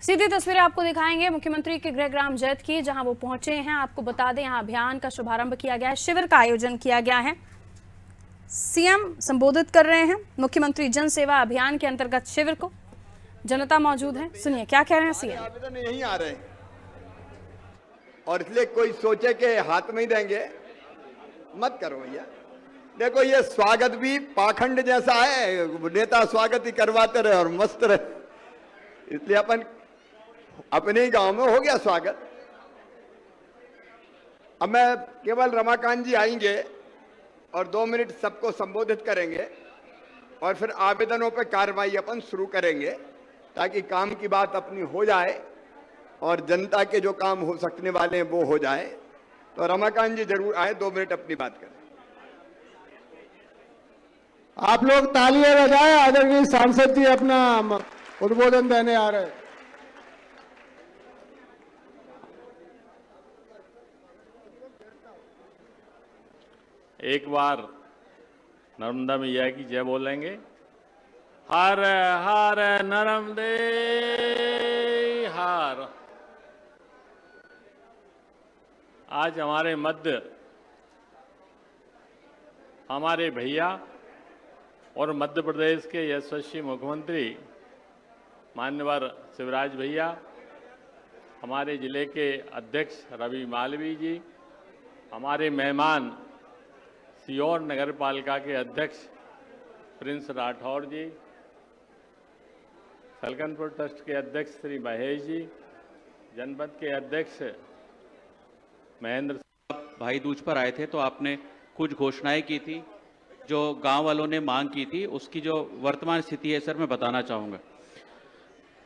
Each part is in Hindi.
सीधी तस्वीरें आपको दिखाएंगे मुख्यमंत्री के गृहग्राम जैत की, जहां वो पहुंचे हैं। आपको बता दें, यहां अभियान का शुभारंभ किया गया है, शिविर का आयोजन किया गया है। सीएम संबोधित कर रहे हैं मुख्यमंत्री जन सेवा अभियान के अंतर्गत शिविर को। जनता मौजूद है, सुनिए क्या कह रहे हैं सीएम। आवेदन यहीं आ रहे हैं और इसलिए कोई सोचे कि हाथ में ही देंगे, मत करो भैया। देखो ये स्वागत भी पाखंड जैसा है, नेता स्वागत ही करवाते रहे और मस्त रहे, इसलिए अपन अपने ही गांव में हो गया स्वागत। अब मैं केवल रमाकांत जी आएंगे और 2 मिनट सबको संबोधित करेंगे और फिर आवेदनों पर कार्रवाई अपन शुरू करेंगे ताकि काम की बात अपनी हो जाए और जनता के जो काम हो सकने वाले हैं वो हो जाए। तो रमाकांत जी जरूर आए, 2 मिनट अपनी बात करें। आप लोग तालियां बजाएं, आदरणीय सांसद जी अपना उद्बोधन देने आ रहे हैं। एक बार नर्मदा मैया की जय बोलेंगे। हर हर नर्मदे हर। आज हमारे मध्य हमारे भैया और मध्य प्रदेश के यशस्वी मुख्यमंत्री मान्यवर शिवराज भैया, हमारे जिले के अध्यक्ष रवि मालवीय जी, हमारे मेहमान सीहोर नगर पालिका के अध्यक्ष प्रिंस राठौर जी, सलकनपुर ट्रस्ट के अध्यक्ष श्री महेश जी, जनपद के अध्यक्ष महेंद्र साहब भाई दूज पर आए थे तो आपने कुछ घोषणाएं की थी जो गांव वालों ने मांग की थी, उसकी जो वर्तमान स्थिति है सर मैं बताना चाहूँगा।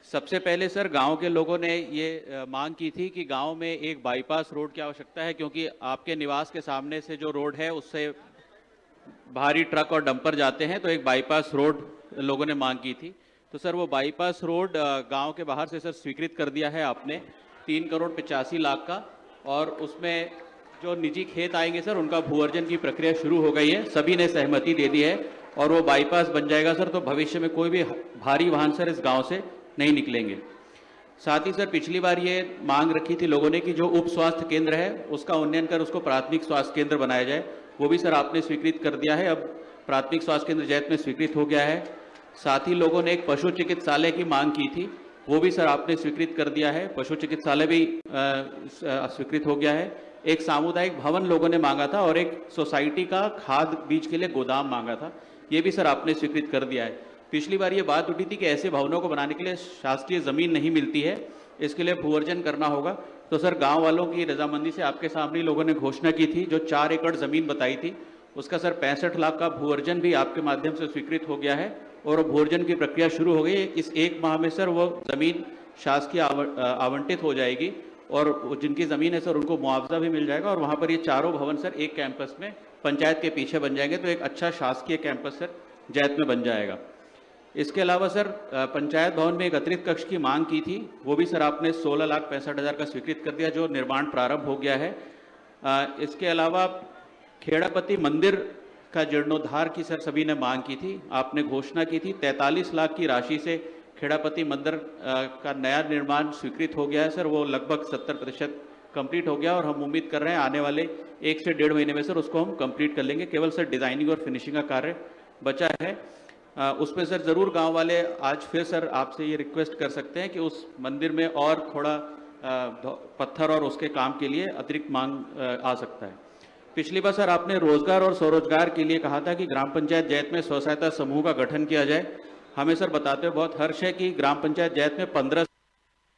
सबसे पहले सर गांव के लोगों ने ये मांग की थी कि गांव में एक बाईपास रोड की आवश्यकता है, क्योंकि आपके निवास के सामने से जो रोड है उससे भारी ट्रक और डंपर जाते हैं, तो एक बाईपास रोड लोगों ने मांग की थी। तो सर वो बाईपास रोड गांव के बाहर से सर स्वीकृत कर दिया है आपने 3,85,00,000 का, और उसमें जो निजी खेत आएंगे सर उनका भूअर्जन की प्रक्रिया शुरू हो गई है, सभी ने सहमति दे दी है और वो बाईपास बन जाएगा सर। तो भविष्य में कोई भी भारी वाहन सर इस गांव से नहीं निकलेंगे। साथ ही सर पिछली बार ये मांग रखी थी लोगों ने कि जो उप स्वास्थ्य केंद्र है उसका उन्नयन कर उसको प्राथमिक स्वास्थ्य केंद्र बनाया जाए, वो भी सर आपने स्वीकृत कर दिया है। अब प्राथमिक स्वास्थ्य केंद्र जैत में स्वीकृत हो गया है। साथ ही लोगों ने एक पशु चिकित्सालय की मांग की थी, वो भी सर आपने स्वीकृत कर दिया है, पशु चिकित्सालय भी स्वीकृत हो गया है। एक सामुदायिक भवन लोगों ने मांगा था और एक सोसाइटी का खाद बीज के लिए गोदाम मांगा था, ये भी सर आपने स्वीकृत कर दिया है। पिछली बार ये बात उठी थी कि ऐसे भवनों को बनाने के लिए शासकीय ज़मीन नहीं मिलती है, इसके लिए भूअर्जन करना होगा। तो सर गांव वालों की रजामंदी से आपके सामने लोगों ने घोषणा की थी, जो 4 एकड़ ज़मीन बताई थी उसका सर 65 लाख का भूअर्जन भी आपके माध्यम से स्वीकृत हो गया है और भूअर्जन की प्रक्रिया शुरू हो गई है। इस 1 माह में सर वो ज़मीन शासकीय आवंटित हो जाएगी और जिनकी ज़मीन है सर उनको मुआवजा भी मिल जाएगा और वहाँ पर ये चारों भवन सर एक कैंपस में पंचायत के पीछे बन जाएंगे, तो एक अच्छा शासकीय कैंपस सर जैत में बन जाएगा। इसके अलावा सर पंचायत भवन में एक अतिरिक्त कक्ष की मांग की थी, वो भी सर आपने 16,65,000 का स्वीकृत कर दिया, जो निर्माण प्रारंभ हो गया है। इसके अलावा खेड़ापति मंदिर का जीर्णोद्धार की सर सभी ने मांग की थी, आपने घोषणा की थी 43 लाख की राशि से खेड़ापति मंदिर का नया निर्माण स्वीकृत हो गया है सर, वो लगभग 70% कंप्लीट हो गया और हम उम्मीद कर रहे हैं आने वाले 1 से 1.5 महीने में सर उसको हम कंप्लीट कर लेंगे। केवल सर डिज़ाइनिंग और फिनिशिंग का कार्य बचा है। उसमें सर ज़रूर गांव वाले आज फिर सर आपसे ये रिक्वेस्ट कर सकते हैं कि उस मंदिर में और थोड़ा पत्थर और उसके काम के लिए अतिरिक्त मांग आ सकता है। पिछली बार सर आपने रोजगार और स्वरोजगार के लिए कहा था कि ग्राम पंचायत जैत में स्व सहायता समूह का गठन किया जाए। हमें सर बताते हुए बहुत हर्ष है कि ग्राम पंचायत जैत में 15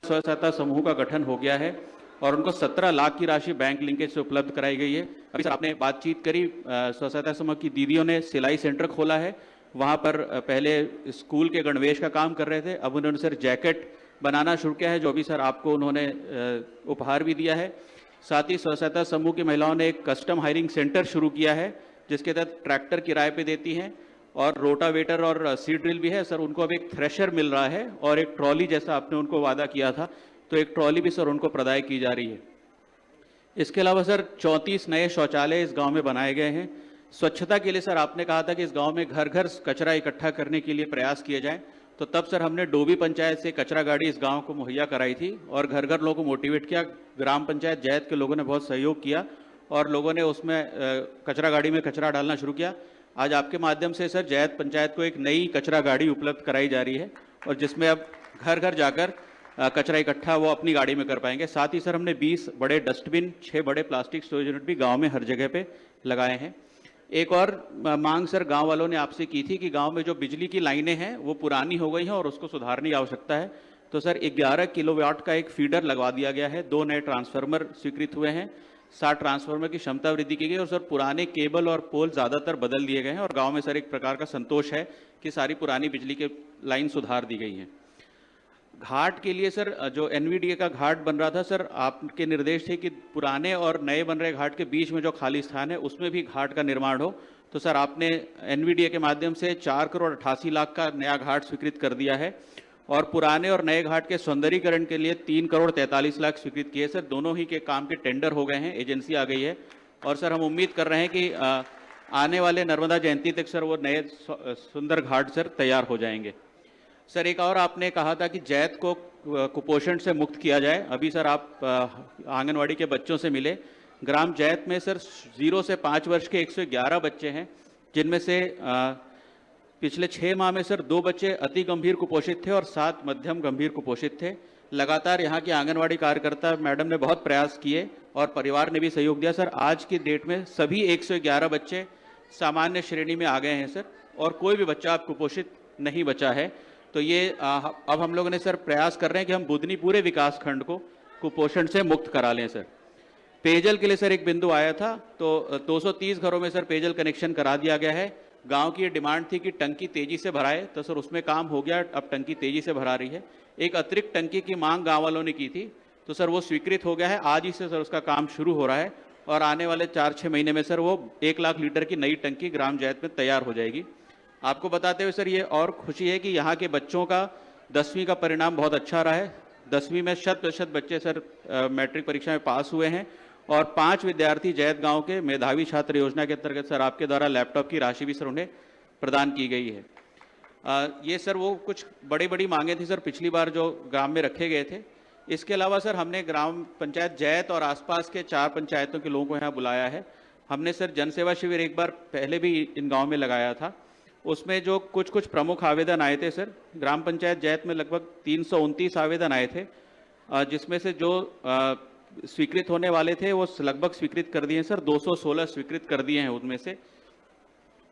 स्व सहायता समूह का गठन हो गया है और उनको 17 लाख की राशि बैंक लिंकेज से उपलब्ध कराई गई है। अभी सर आपने बातचीत करी, स्व सहायता समूह की दीदियों ने सिलाई सेंटर खोला है, वहाँ पर पहले स्कूल के गणवेश का काम कर रहे थे, अब उन्होंने सर जैकेट बनाना शुरू किया है, जो भी सर आपको उन्होंने उपहार भी दिया है। साथ ही स्व सहायता समूह की महिलाओं ने एक कस्टम हायरिंग सेंटर शुरू किया है, जिसके तहत ट्रैक्टर किराए पे देती हैं और रोटावेटर और सीड ड्रिल भी है सर। उनको अब एक थ्रेशर मिल रहा है और एक ट्रॉली, जैसा आपने उनको वादा किया था, तो एक ट्रॉली भी सर उनको प्रदाय की जा रही है। इसके अलावा सर 34 नए शौचालय इस गाँव में बनाए गए हैं। स्वच्छता के लिए सर आपने कहा था कि इस गांव में घर घर कचरा इकट्ठा करने के लिए प्रयास किए जाएं, तो तब सर हमने डोभी पंचायत से कचरा गाड़ी इस गांव को मुहैया कराई थी और घर घर लोगों को मोटिवेट किया। ग्राम पंचायत जैत के लोगों ने बहुत सहयोग किया और लोगों ने उसमें कचरा गाड़ी में कचरा डालना शुरू किया। आज आपके माध्यम से सर जैत पंचायत को एक नई कचरा गाड़ी उपलब्ध कराई जा रही है और जिसमें अब घर घर जाकर कचरा इकट्ठा वो अपनी गाड़ी में कर पाएंगे। साथ ही सर हमने 20 बड़े डस्टबिन, 6 बड़े प्लास्टिक स्टोरेज यूनिट भी गांव में हर जगह पे लगाए हैं। एक और मांग सर गांव वालों ने आपसे की थी कि गांव में जो बिजली की लाइनें हैं वो पुरानी हो गई हैं और उसको सुधारने की आवश्यकता है। तो सर 11 किलोवाट का एक फीडर लगवा दिया गया है, 2 नए ट्रांसफार्मर स्वीकृत हुए हैं, 60 ट्रांसफार्मर की क्षमता वृद्धि की गई और सर पुराने केबल और पोल ज़्यादातर बदल दिए गए हैं और गाँव में सर एक प्रकार का संतोष है कि सारी पुरानी बिजली के लाइन सुधार दी गई हैं। घाट के लिए सर जो NVDA का घाट बन रहा था सर, आपके निर्देश थे कि पुराने और नए बन रहे घाट के बीच में जो खाली स्थान है उसमें भी घाट का निर्माण हो। तो सर आपने NVDA के माध्यम से 4 करोड़ 88 लाख का नया घाट स्वीकृत कर दिया है और पुराने और नए घाट के सौंदर्यीकरण के लिए 3 करोड़ 43 लाख स्वीकृत किए। सर दोनों ही के काम के टेंडर हो गए हैं, एजेंसी आ गई है और सर हम उम्मीद कर रहे हैं कि आने वाले नर्मदा जयंती तक सर वो नए सुंदर घाट सर तैयार हो जाएंगे। सर एक और आपने कहा था कि जैत को कुपोषण से मुक्त किया जाए। अभी सर आप आंगनवाड़ी के बच्चों से मिले। ग्राम जैत में सर 0 से 5 वर्ष के 111 बच्चे हैं, जिनमें से पिछले 6 माह में सर 2 बच्चे अति गंभीर कुपोषित थे और 7 मध्यम गंभीर कुपोषित थे। लगातार यहाँ की आंगनवाड़ी कार्यकर्ता मैडम ने बहुत प्रयास किए और परिवार ने भी सहयोग दिया। सर आज की डेट में सभी 111 बच्चे सामान्य श्रेणी में आ गए हैं सर और कोई भी बच्चा अब कुपोषित नहीं बचा है। तो ये अब हम लोगों ने सर प्रयास कर रहे हैं कि हम बुधनी पूरे विकास खंड को कुपोषण से मुक्त करा लें। सर पेयजल के लिए सर एक बिंदु आया था, तो 230 घरों में सर पेयजल कनेक्शन करा दिया गया है। गांव की ये डिमांड थी कि टंकी तेजी से भराए, तो सर उसमें काम हो गया, अब टंकी तेजी से भरा रही है। एक अतिरिक्त टंकी की मांग गाँव वालों ने की थी, तो सर वो स्वीकृत हो गया है। आज ही से सर उसका काम शुरू हो रहा है और आने वाले 4-6 महीने में सर वो 1 लाख लीटर की नई टंकी ग्राम जैत में तैयार हो जाएगी। आपको बताते हुए सर ये और खुशी है कि यहाँ के बच्चों का 10वीं का परिणाम बहुत अच्छा रहा है। 10वीं में 100% बच्चे सर मैट्रिक परीक्षा में पास हुए हैं और 5 विद्यार्थी जैत गांव के मेधावी छात्र योजना के अंतर्गत सर आपके द्वारा लैपटॉप की राशि भी सर उन्हें प्रदान की गई है। ये सर वो कुछ बड़ी मांगे थी सर पिछली बार जो ग्राम में रखे गए थे। इसके अलावा सर हमने ग्राम पंचायत जैत और आसपास के 4 पंचायतों के लोगों को यहाँ बुलाया है। हमने सर जनसेवा शिविर एक बार पहले भी इन गाँव में लगाया था। उसमें जो कुछ प्रमुख आवेदन आए थे सर, ग्राम पंचायत जैत में लगभग 329 आवेदन आए थे, जिसमें से जो स्वीकृत होने वाले थे वो लगभग स्वीकृत कर दिए हैं सर। 216 स्वीकृत कर दिए हैं। उनमें से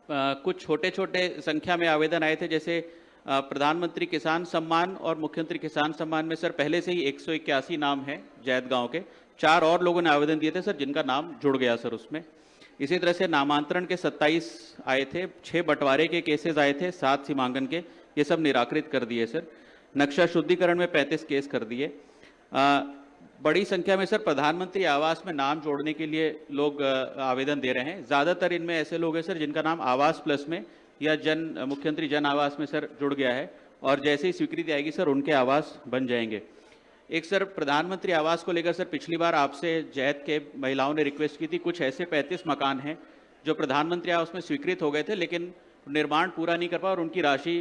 कुछ छोटे संख्या में आवेदन आए थे, जैसे प्रधानमंत्री किसान सम्मान और मुख्यमंत्री किसान सम्मान में सर पहले से ही 181 नाम है जैत गाँव के। 4 और लोगों ने आवेदन दिए थे सर, जिनका नाम जुड़ गया सर उसमें। इसी तरह से नामांतरण के 27 आए थे, 6 बंटवारे के केसेस आए थे, 7 सीमांकन के, ये सब निराकृत कर दिए सर। नक्शा शुद्धिकरण में 35 केस कर दिए। बड़ी संख्या में सर प्रधानमंत्री आवास में नाम जोड़ने के लिए लोग आवेदन दे रहे हैं। ज़्यादातर इनमें ऐसे लोग हैं सर जिनका नाम आवास प्लस में या मुख्यमंत्री जन आवास में सर जुड़ गया है और जैसे ही स्वीकृति आएगी सर उनके आवास बन जाएंगे। एक सर प्रधानमंत्री आवास को लेकर सर पिछली बार आपसे जैत के महिलाओं ने रिक्वेस्ट की थी। कुछ ऐसे 35 मकान हैं जो प्रधानमंत्री आवास में स्वीकृत हो गए थे, लेकिन निर्माण पूरा नहीं कर पाया और उनकी राशि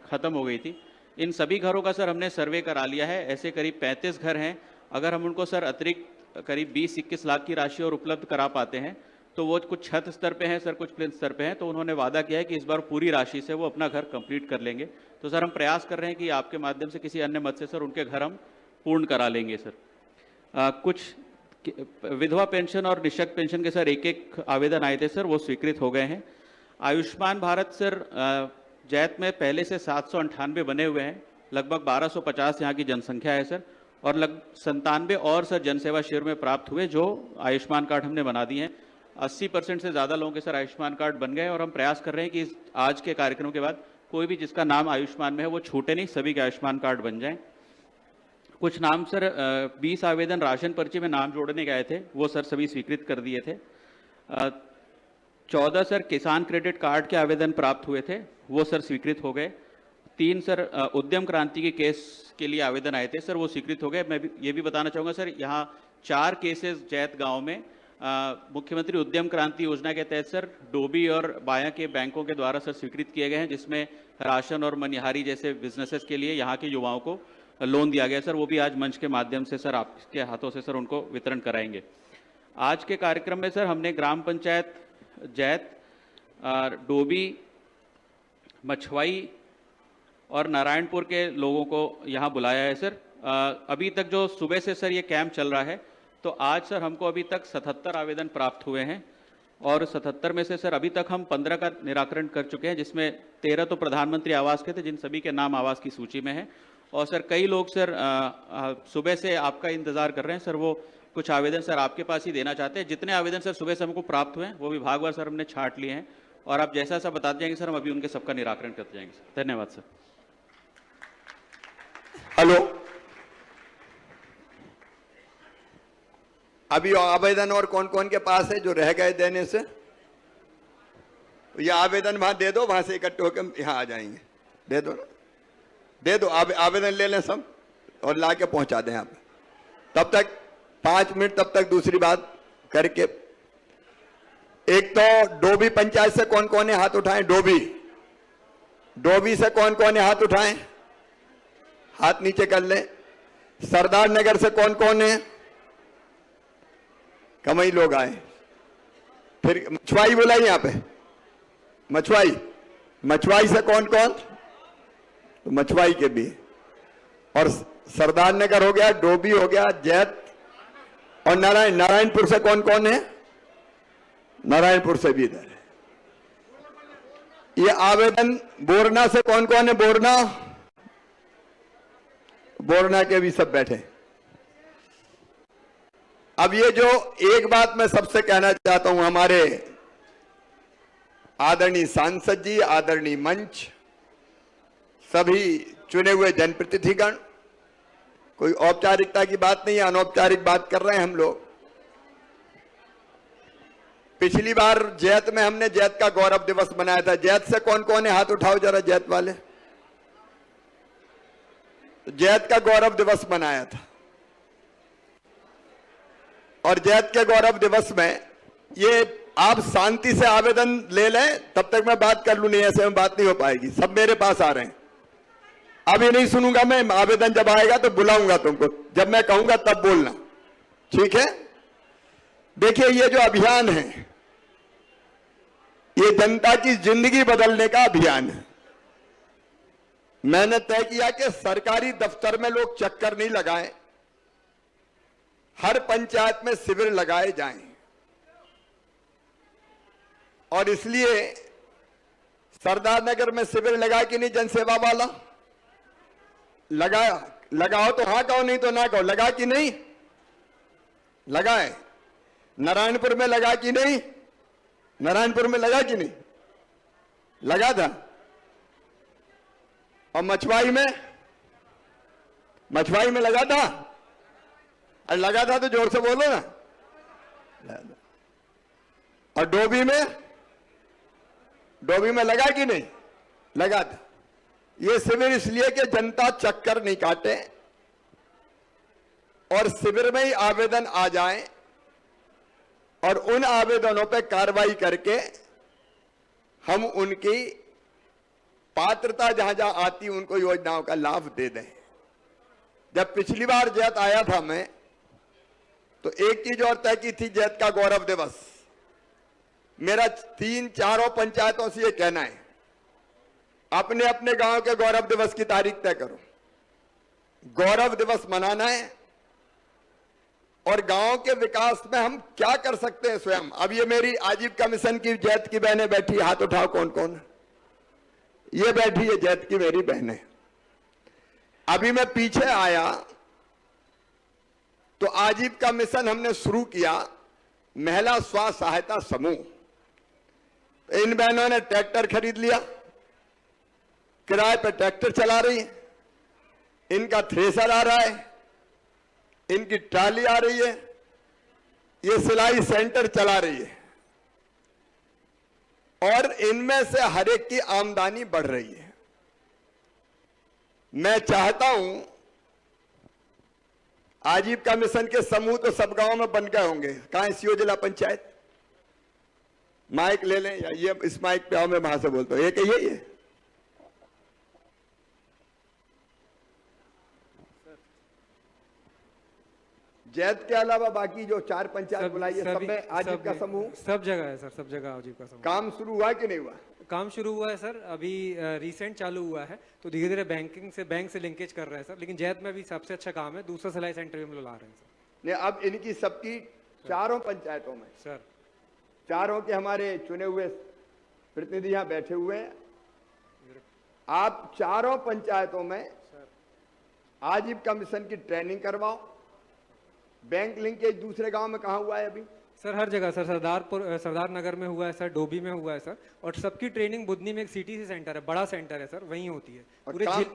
खत्म हो गई थी। इन सभी घरों का सर हमने सर्वे करा लिया है। ऐसे करीब 35 घर हैं। अगर हम उनको सर अतिरिक्त करीब 20-21 लाख की राशि और उपलब्ध करा पाते हैं तो वो कुछ छत स्तर पे हैं सर, कुछ प्लिंथ स्तर पे हैं, तो उन्होंने वादा किया है कि इस बार पूरी राशि से वो अपना घर कंप्लीट कर लेंगे। तो सर हम प्रयास कर रहे हैं कि आपके माध्यम से किसी अन्य मद से सर उनके घर हम पूर्ण करा लेंगे सर। कुछ विधवा पेंशन और निःशक्त पेंशन के सर एक आवेदन आए थे सर, वो स्वीकृत हो गए हैं। आयुष्मान भारत सर जैत में पहले से 798 बने हुए हैं। लगभग 1250 यहाँ की जनसंख्या है सर और लगभग 97 और सर जनसेवा शिविर में प्राप्त हुए जो आयुष्मान कार्ड हमने बना दिए हैं। 80% से ज़्यादा लोगों के सर आयुष्मान कार्ड बन गए और हम प्रयास कर रहे हैं कि आज के कार्यक्रम के बाद कोई भी जिसका नाम आयुष्मान में है वो छूटे नहीं, सभी के आयुष्मान कार्ड बन जाएं। कुछ नाम सर 20 आवेदन राशन पर्ची में नाम जोड़ने गए थे, वो सर सभी स्वीकृत कर दिए थे। 14 सर किसान क्रेडिट कार्ड के आवेदन प्राप्त हुए थे, वो सर स्वीकृत हो गए। 3 सर उद्यम क्रांति के केस के लिए आवेदन आए थे सर, वो स्वीकृत हो गए। मैं ये भी बताना चाहूँगा सर, यहाँ 4 केसेस जैत गांव में मुख्यमंत्री उद्यम क्रांति योजना के तहत सर डोबी और बाया के बैंकों के द्वारा सर स्वीकृत किए गए हैं, जिसमें राशन और मनिहारी जैसे बिजनेसेस के लिए यहाँ के युवाओं को लोन दिया गया सर। वो भी आज मंच के माध्यम से सर आपके हाथों से सर उनको वितरण कराएंगे। आज के कार्यक्रम में सर हमने ग्राम पंचायत जैत, डोबी, मछवाई और नारायणपुर के लोगों को यहाँ बुलाया है सर। अभी तक जो सुबह से सर ये कैंप चल रहा है, तो आज सर हमको अभी तक 77 आवेदन प्राप्त हुए हैं और 77 में से सर अभी तक हम 15 का निराकरण कर चुके हैं, जिसमें 13 तो प्रधानमंत्री आवास के थे, जिन सभी के नाम आवास की सूची में हैं। और सर कई लोग सर सुबह से आपका इंतजार कर रहे हैं सर, वो कुछ आवेदन सर आपके पास ही देना चाहते हैं। जितने आवेदन सर सुबह से हमको प्राप्त हुए हैं वो विभागवार सर हमने छांट लिए हैं और आप जैसा सा बताते जाएंगे सर हम अभी उनके सबका निराकरण करते जाएंगे सर। धन्यवाद सर। हेलो, अभी आवेदन और कौन कौन के पास है जो रह गए देने से? ये आवेदन वहां दे दो, वहां से इकट्ठे होकर यहाँ आ जाएंगे। दे दो ना, दे दो, आवेदन ले लें सब और ला के पहुंचा दें यहाँ पे। तब तक 5 मिनट तब तक दूसरी बात करके, एक तो डोबी पंचायत से कौन कौन है हाथ उठाएं? डोबी से कौन कौन है हाथ उठाएं? हाथ नीचे कर लें। सरदार नगर से कौन कौन है? कमई लोग आए। फिर मछवाई बुलाई यहाँ पे, मछवाई से कौन कौन? तो मछवाई के भी। और सरदार नगर हो गया, डोबी हो गया, जैत और नारायणपुर से कौन कौन है? नारायणपुर से भी इधर है। ये आवेदन बोरना से कौन कौन है? बोरना के भी सब बैठे। अब ये जो एक बात मैं सबसे कहना चाहता हूं, हमारे आदरणीय सांसद जी, आदरणीय मंच, सभी चुने हुए जनप्रतिनिधिगण, कोई औपचारिकता की बात नहीं है, अनौपचारिक बात कर रहे हैं हम लोग। पिछली बार जैत में हमने जैत का गौरव दिवस मनाया था। जैत से कौन कौन है? हाथ उठाओ जरा, जैत वाले। जैत का गौरव दिवस मनाया था और जैत के गौरव दिवस में ये आप शांति से आवेदन ले लें, तब तक मैं बात कर लूं, नहीं ऐसे में बात नहीं हो पाएगी। सब मेरे पास आ रहे हैं, अभी नहीं सुनूंगा मैं। आवेदन जब आएगा तो बुलाऊंगा तुमको, जब मैं कहूंगा तब बोलना, ठीक है? देखिए, ये जो अभियान है, ये जनता की जिंदगी बदलने का अभियान है। मैंने तय किया कि सरकारी दफ्तर में लोग चक्कर नहीं लगाएं, हर पंचायत में शिविर लगाए जाएं। और इसलिए सरदार नगर में शिविर लगा कि नहीं? जनसेवा वाला लगाओ तो हाँ कहो, नहीं तो ना कहो। लगा कि नहीं? लगाए। नारायणपुर में लगा कि नहीं? नारायणपुर में लगा कि नहीं? लगा था। और मछवाई में लगा था? अरे लगा था तो जोर से बोलो ना। और डोबी में लगा कि नहीं? लगा था। ये शिविर इसलिए कि जनता चक्कर नहीं काटे और शिविर में ही आवेदन आ जाए और उन आवेदनों पर कार्रवाई करके हम उनकी पात्रता जहां जहां आती उनको योजनाओं का लाभ दे दें। जब पिछली बार जैत आया था मैं, तो एक चीज और तय की थी, जैत का गौरव दिवस। मेरा 3-4 पंचायतों से ये कहना है, अपने अपने गांव के गौरव दिवस की तारीख तय करो। गौरव दिवस मनाना है और गांव के विकास में हम क्या कर सकते हैं स्वयं। अब ये मेरी आजीविका मिशन की जैत की बहनें बैठी, हाथ उठाओ कौन कौन? ये बैठी है जैत की मेरी बहनें। अभी मैं पीछे आया तो आजीविका मिशन हमने शुरू किया, महिला स्व सहायता समूह। इन बहनों ने ट्रैक्टर खरीद लिया, किराए पर ट्रैक्टर चला रही है, इनका थ्रेसर आ रहा है, इनकी ट्राली आ रही है, ये सिलाई सेंटर चला रही है और इनमें से हर एक की आमदनी बढ़ रही है। मैं चाहता हूं आजीविका मिशन के समूह तो सब गांव में बन गए होंगे। कहाँ है सीओ जिला पंचायत? माइक ले लें, या ये इस माइक पे आओ, मैं वहां से बोलता हूँ। ये कहिए, ये जैत के अलावा बाकी जो 4 पंचायत बुलाई है सब में आजीविका समूह सब जगह है सर, सब जगह आजीविका समूह। काम शुरू हुआ कि नहीं हुआ? काम शुरू हुआ है सर, अभी रिसेंट चालू हुआ है, तो धीरे धीरे बैंक से लिंकेज कर रहे हैं सर। लेकिन जैत में भी सबसे अच्छा काम है, दूसरा सिलाई सेंटर भी हम लोग ला रहे हैं सर। नहीं, अब इनकी सबकी चारों पंचायतों में सर चारों के हमारे चुने हुए प्रतिनिधि यहाँ बैठे हुए हैं। आप चारों पंचायतों में आजीविका मिशन की ट्रेनिंग करवाओ। बैंक लिंकेज दूसरे गांव में कहाँ हुआ है अभी? सर हर जगह सर, सरदार नगर में हुआ है सर, डोभी में हुआ है सर, और सबकी ट्रेनिंग बुधनी में एक सीटीसी सेंटर है, बड़ा सेंटर है सर, वहीं होती है। और पूरे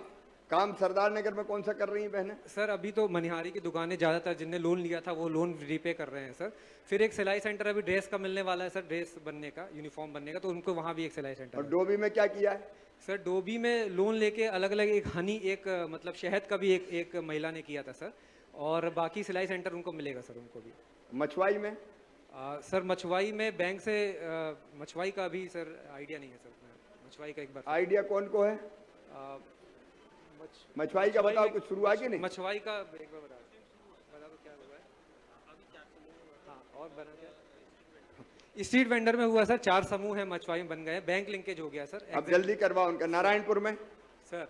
काम सरदार नगर में कौन सा कर रही हैं बहनें? सर अभी तो मनिहारी की दुकानें ज्यादातर जिनने लोन लिया था वो लोन रीपे कर रहे हैं सर। फिर एक सिलाई सेंटर अभी ड्रेस का मिलने वाला है सर, ड्रेस बनने का, यूनिफॉर्म बनने का, तो उनको वहाँ भी एक सिलाई सेंटर और है। डोभी में क्या किया है? सर डोभी में लोन लेके अलग अलग एक हनी, एक मतलब शहद का भी एक महिला ने किया था सर, और बाकी सिलाई सेंटर उनको मिलेगा सर, उनको भी। मछुआई में? सर मछुआई में बैंक से मछुआई का भी सर आइडिया नहीं है सर, मछुआई का एक बार आइडिया कौन को है? मछुआई का बताओ, कुछ शुरू हुआ कि नहीं? मछुआई का एक बार बता दो क्या हुआ है। हाँ, और बना क्या? स्ट्रीट वेंडर में हुआ सर, 4 समूह है मछुआई में बन गए, बैंक लिंकेज हो गया सर। अब जल्दी करवाओ उनका। नारायणपुर में? सर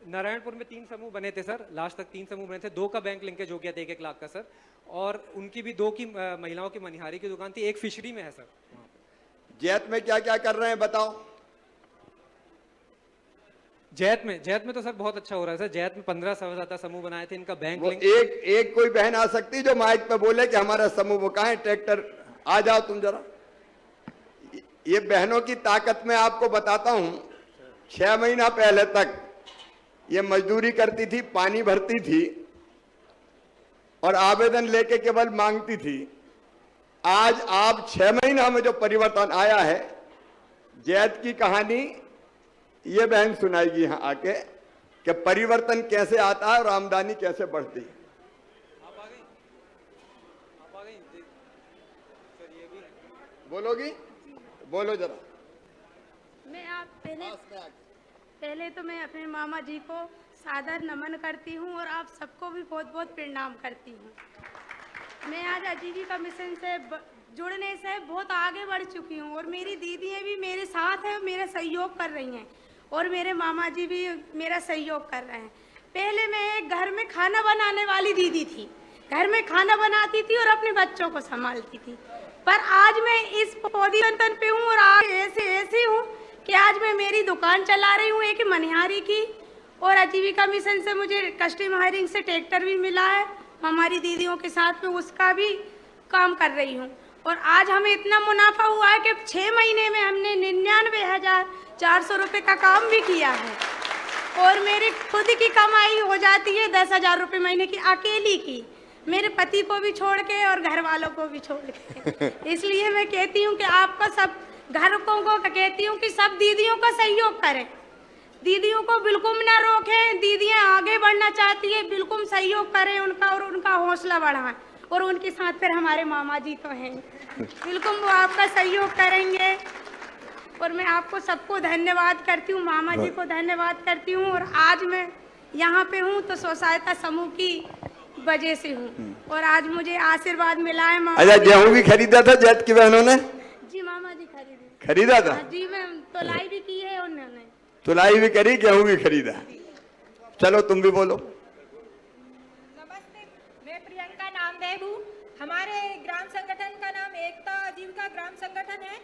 नारायणपुर में 3 समूह बने थे सर, लास्ट तक 3 समूह बने थे, 2 का बैंक लिंकेज हो गया था 1-1 लाख का सर, और उनकी भी 2 की महिलाओं की मनिहारी की दुकान थी, एक फिशरी में है सर। जैत में क्या क्या कर रहे हैं बताओ? जैत में तो सर बहुत अच्छा हो रहा है सर। जैत में 15 से ज्यादा समूह बनाए थे, इनका बैंक लिंक। एक कोई बहन आ सकती जो माइक पे बोले कि हमारा समूह वो कहाँ है? ट्रैक्टर आ जाओ तुम जरा। ये बहनों की ताकत मैं आपको बताता हूं। 6 महीना पहले तक ये मजदूरी करती थी, पानी भरती थी और आवेदन लेके केवल मांगती थी। आज आप 6 महीना में जो परिवर्तन आया है, जैत की कहानी ये बहन सुनाएगी यहाँ आके कि परिवर्तन कैसे आता है और आमदनी कैसे बढ़ती है। आप आ गई सर, ये भी बोलोगी? बोलो जरा। मैं आप पहले तो मैं अपने मामा जी को सादर नमन करती हूँ और आप सबको भी बहुत बहुत प्रणाम करती हूँ। मैं आज आजीविका मिशन से जुड़ने से बहुत आगे बढ़ चुकी हूँ और मेरी दीदियाँ भी मेरे साथ हैं, मेरा सहयोग कर रही हैं और मेरे मामा जी भी मेरा सहयोग कर रहे हैं। पहले मैं एक घर में खाना बनाने वाली दीदी थी, घर में खाना बनाती थी और अपने बच्चों को संभालती थी, पर आज मैं इस पोजीशन पे हूँ और आज ऐसी हूँ कि आज मैं मेरी दुकान चला रही हूँ एक मनिहारी की, और आजीविका मिशन से मुझे कस्टम हायरिंग से ट्रैक्टर भी मिला है। हमारी दीदियों के साथ में उसका भी काम कर रही हूँ और आज हमें इतना मुनाफा हुआ है कि 6 महीने में हमने 99,400 रुपये का काम भी किया है और मेरी खुद की कमाई हो जाती है 10,000 रुपये महीने की, अकेली की, मेरे पति को भी छोड़ के और घर वालों को भी छोड़ के। इसलिए मैं कहती हूँ कि आपको सब घरों को कहती हूँ कि सब दीदियों का सहयोग करें, दीदियों को बिल्कुल ना रोकें। दीदियाँ आगे बढ़ना चाहती है, बिल्कुल सहयोग करें उनका और उनका हौसला बढ़ाएं, और उनके साथ फिर हमारे मामा जी तो हैं, बिल्कुल वो आपका सहयोग करेंगे। और मैं आपको सबको धन्यवाद करती हूँ, मामा जी को धन्यवाद करती हूँ। और आज मैं यहाँ पे हूँ तो स्व सहायता समूह की वजह से हूँ और आज मुझे आशीर्वाद मिला है। अच्छा, गेहूं भी खरीदा था जैत की बहनों ने? जी मामा जी खरीदा था। जी, मैं तोलाई भी की है उन्होंने, तुलाई भी करी, गेहूं भी खरीदा। चलो तुम भी बोलो। नमस्ते, मैं प्रियंका नामदेव हूँ। हमारे ग्राम संगठन का नाम एकता आजीविका ग्राम संगठन है।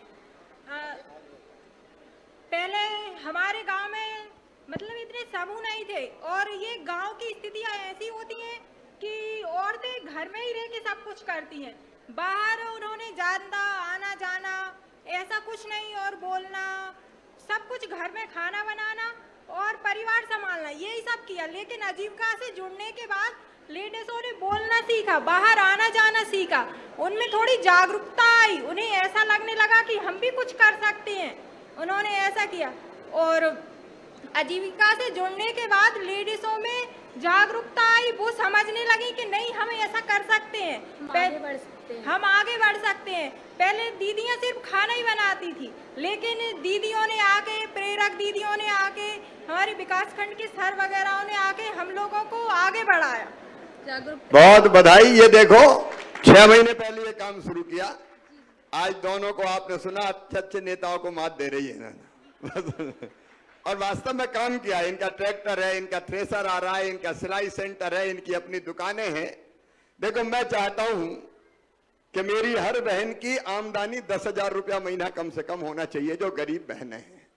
पहले हमारे गांव में मतलब इतने समूह नहीं थे और ये गांव की स्थितियाँ ऐसी होती हैं कि औरतें घर में ही रह के सब कुछ करती हैं, बाहर उन्होंने जाना आना जाना ऐसा कुछ नहीं, और बोलना सब कुछ घर में, खाना बनाना और परिवार संभालना, यही सब किया। लेकिन आजीविका से जुड़ने के बाद लेडीजों ने बोलना सीखा, बाहर आना जाना सीखा, उनमें थोड़ी जागरूकता आई, उन्हें ऐसा लगने लगा कि हम भी कुछ कर सकते हैं, उन्होंने ऐसा किया। और आजीविका से जुड़ने के बाद लेडीजों में जागरूकता आई, वो समझने लगी कि नहीं हम ऐसा कर सकते हैं, हम आगे बढ़ सकते हैं। पहले दीदियां सिर्फ खाना ही बनाती थी, लेकिन दीदियों ने आके, प्रेरक दीदियों ने आके, हमारे विकास खंड के सर वगैरह ने आके हम लोगों को आगे बढ़ाया। बहुत बधाई। ये देखो 6 महीने पहले ये काम शुरू किया, आज दोनों को आपने सुना अच्छे अच्छे नेताओं को मात दे रही है ना। और वास्तव में काम किया। इनका ट्रैक्टर है, इनका थ्रेसर आ रहा है, इनका सिलाई सेंटर है, इनकी अपनी दुकानें हैं। देखो मैं चाहता हूं कि मेरी हर बहन की आमदनी 10,000 रुपया महीना कम से कम होना चाहिए, जो गरीब बहनें हैं,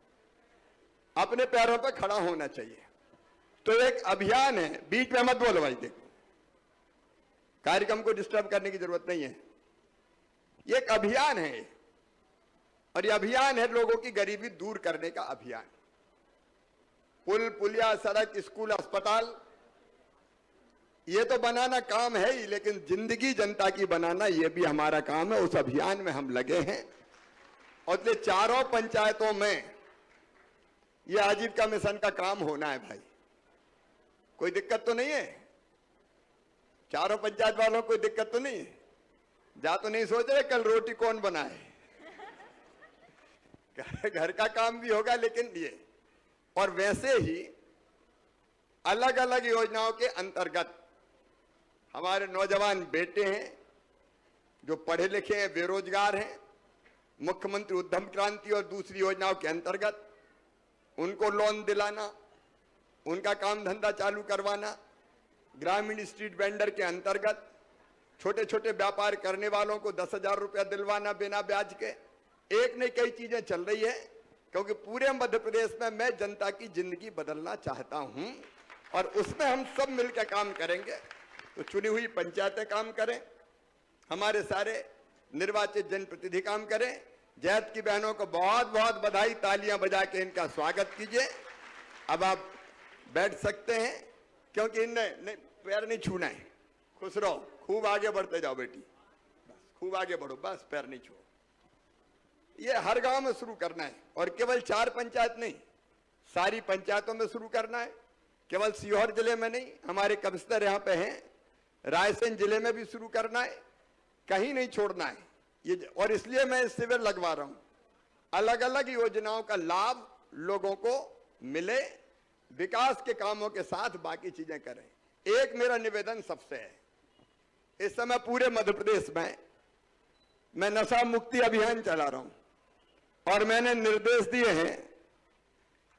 अपने पैरों पर खड़ा होना चाहिए। तो एक अभियान है, बीच में मत बोलो भाई, देखो कार्यक्रम को डिस्टर्ब करने की जरूरत नहीं है। ये एक अभियान है, और ये अभियान है लोगों की गरीबी दूर करने का अभियान। पुल, पुलिया, सड़क, स्कूल, अस्पताल, ये तो बनाना काम है ही, लेकिन जिंदगी जनता की बनाना ये भी हमारा काम है। उस अभियान में हम लगे हैं, और इसलिए चारों पंचायतों में ये आजीविका मिशन का काम होना है भाई। कोई दिक्कत तो नहीं है? चारों पंचायत वालों को कोई दिक्कत तो नहीं है? जा तो नहीं सोच रहे कल रोटी कौन बनाए? घर का काम भी होगा, लेकिन ये, और वैसे ही अलग अलग योजनाओं के अंतर्गत हमारे नौजवान बेटे हैं जो पढ़े लिखे हैं, बेरोजगार हैं, मुख्यमंत्री उद्यम क्रांति और दूसरी योजनाओं के अंतर्गत उनको लोन दिलाना, उनका काम धंधा चालू करवाना, ग्रामीण स्ट्रीट वेंडर के अंतर्गत छोटे छोटे व्यापार करने वालों को 10,000 रुपया दिलवाना बिना ब्याज के। एक नहीं कई चीजें चल रही है, क्योंकि पूरे मध्य प्रदेश में मैं जनता की जिंदगी बदलना चाहता हूं, और उसमें हम सब मिलकर काम करेंगे। तो चुनी हुई पंचायतें काम करें, हमारे सारे निर्वाचित जनप्रतिनिधि काम करें। जैत की बहनों को बहुत बहुत बधाई, तालियां बजा के इनका स्वागत कीजिए। अब आप बैठ सकते हैं, क्योंकि इनने पैर नहीं छूना है। खुश रहो, खूब आगे बढ़ते जाओ बेटी, बस खूब आगे बढ़ो, बस पैर नहीं छुओ। ये हर गांव में शुरू करना है, और केवल 4 पंचायत नहीं, सारी पंचायतों में शुरू करना है। केवल सीहोर जिले में नहीं, हमारे कमिश्नर यहाँ पे हैं, रायसेन जिले में भी शुरू करना है, कहीं नहीं छोड़ना है ये। और इसलिए मैं शिविर लगवा रहा हूं, अलग अलग योजनाओं का लाभ लोगों को मिले, विकास के कामों के साथ बाकी चीजें करें। एक मेरा निवेदन सबसे है, इस समय पूरे मध्य प्रदेश में मैं नशा मुक्ति अभियान चला रहा हूं, और मैंने निर्देश दिए हैं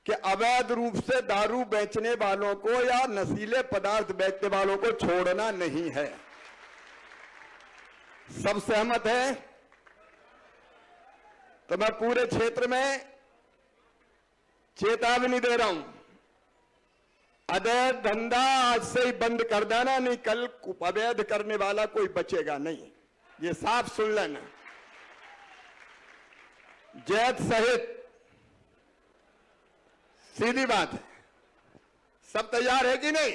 कि अवैध रूप से दारू बेचने वालों को या नशीले पदार्थ बेचने वालों को छोड़ना नहीं है। सब सहमत है? तो मैं पूरे क्षेत्र में चेतावनी दे रहा हूं, अवैध धंधा आज से ही बंद कर देना, नहीं कल अवैध करने वाला कोई बचेगा नहीं। ये साफ सुन लेना। जैत सहित, सीधी बात है, सब तैयार है कि नहीं?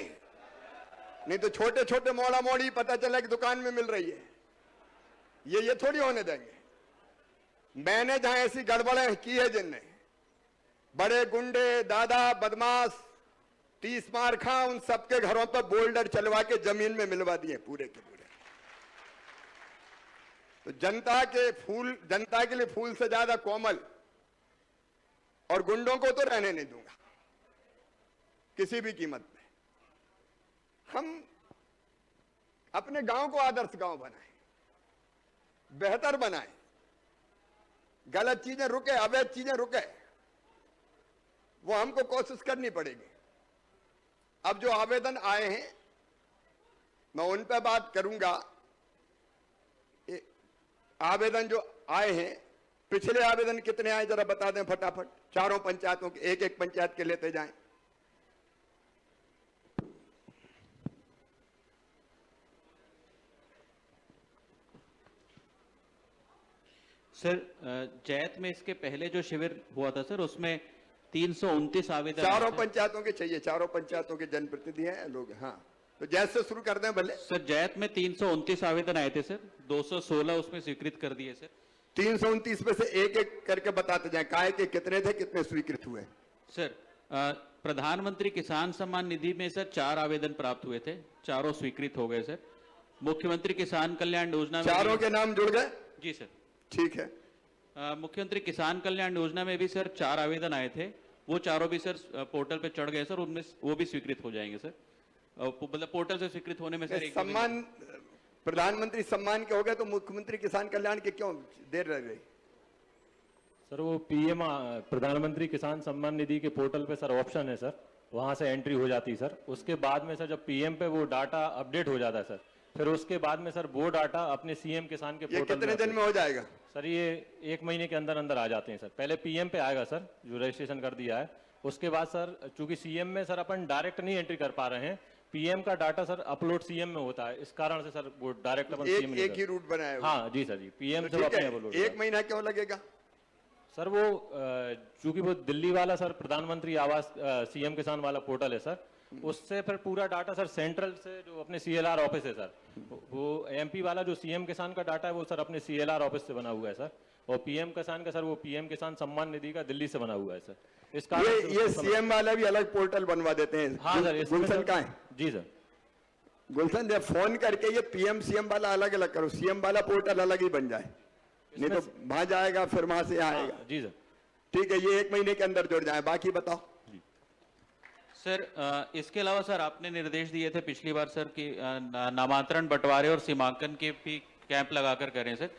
नहीं तो छोटे छोटे मोड़ा मोड़ी पता चला कि दुकान में मिल रही है, ये थोड़ी होने देंगे। मैंने जहां ऐसी गड़बड़ें की है, जिनने बड़े गुंडे, दादा, बदमाश, 30 मार खा, उन सबके घरों पर बोल्डर चलवा के जमीन में मिलवा दिए पूरे के पूरे। तो जनता के लिए फूल से ज्यादा कोमल, और गुंडों को तो रहने नहीं दूंगा किसी भी कीमत में। हम अपने गांव को आदर्श गांव बनाएं, बेहतर बनाएं, गलत चीजें रुके, अवैध चीजें रुके, वो हमको कोशिश करनी पड़ेगी। अब जो आवेदन आए हैं मैं उन पर बात करूंगा। आवेदन जो आए हैं, पिछले आवेदन कितने आए जरा बता दें फटाफट, चारों पंचायतों के, एक एक पंचायत के लेते जाएं। सर, जैत में इसके पहले जो शिविर हुआ था सर, उसमें 329 आवेदन चारों पंचायतों के चाहिए, चारों पंचायतों के जनप्रतिनिधि हैं लोग। हाँ, तो जैसे शुरू कर दें भले। सर, जैत में 329 आवेदन आए थे सर, 216 उसमें स्वीकृत कर दिए सर। 329 में से एक एक करके बताते जाएं, काहे के कितने थे, कितने स्वीकृत हुए। सर, प्रधानमंत्री किसान सम्मान निधि में सर 4 आवेदन प्राप्त हुए थे, चारों स्वीकृत हो गए सर। मुख्यमंत्री किसान कल्याण योजना में चारों के नाम जुड़ गए? जी सर। ठीक है। मुख्यमंत्री किसान कल्याण योजना में भी सर 4 आवेदन आए थे, वो चारों भी सर पोर्टल पे चढ़ गए सर, उनमें वो भी स्वीकृत हो जाएंगे सर। मतलब पोर्टल से स्वीकृत होने में सर सम्मान प्रधानमंत्री सम्मान के हो गए तो मुख्यमंत्री किसान कल्याण के क्यों देर रह गई? सर वो पीएम प्रधानमंत्री किसान सम्मान निधि के पोर्टल पे सर ऑप्शन है सर, वहां से एंट्री हो जाती है सर। उसके बाद में सर जब पीएम पे वो डाटा अपडेट हो जाता है सर, फिर उसके बाद में सर वो डाटा अपने सीएम किसान के ये पोर्टल कितने दिन में हो जाएगा? सर ये 1 महीने के अंदर अंदर आ जाते हैं सर। पहले पीएम पे आएगा सर, जो रजिस्ट्रेशन कर दिया है। उसके बाद सर चूंकि सीएम में सर अपन डायरेक्ट नहीं एंट्री कर पा रहे हैं, पीएम का डाटा सर अपलोड सीएम में होता है, इस कारण से सर वो डायरेक्ट अपन सीएम एक ही रूट बनाया हुआ। हाँ जी सर जी, पीएम तो से ठीक अपने है, अपलोड। 1 महीना क्यों लगेगा? सर वो चूंकि वो दिल्ली वाला सर प्रधानमंत्री आवास सीएम किसान वाला पोर्टल है सर, उससे फिर पूरा डाटा सर सेंट्रल से जो अपने सीएलआर ऑफिस है सर, वो एमपी वाला जो सीएम किसान का डाटा है वो सर अपने सीएलआर ऑफिस से बना हुआ है सर, और पीएम किसान का सर वो पीएम किसान सम्मान निधि का दिल्ली से बना हुआ है सर। इस कारण ये सीएम वाला भी अलग पोर्टल बनवा देते हैं। हाँ सर, गुलशन कहाँ है? जी सर। गुलशन जब फोन करके ये पीएम सीएम वाला अलग अलग करो, सीएम वाला पोर्टल अलग ही बन जाए, नहीं तो वहां जाएगा फिर वहां से यहाँ आएगा। जी सर। ठीक है, ये 1 महीने के अंदर जुड़ जाए। बाकी बताओ सर। इसके अलावा सर आपने निर्देश दिए थे पिछली बार सर कि नामांतरण, बंटवारे और सीमांकन के भी कैंप लगाकर करें सर।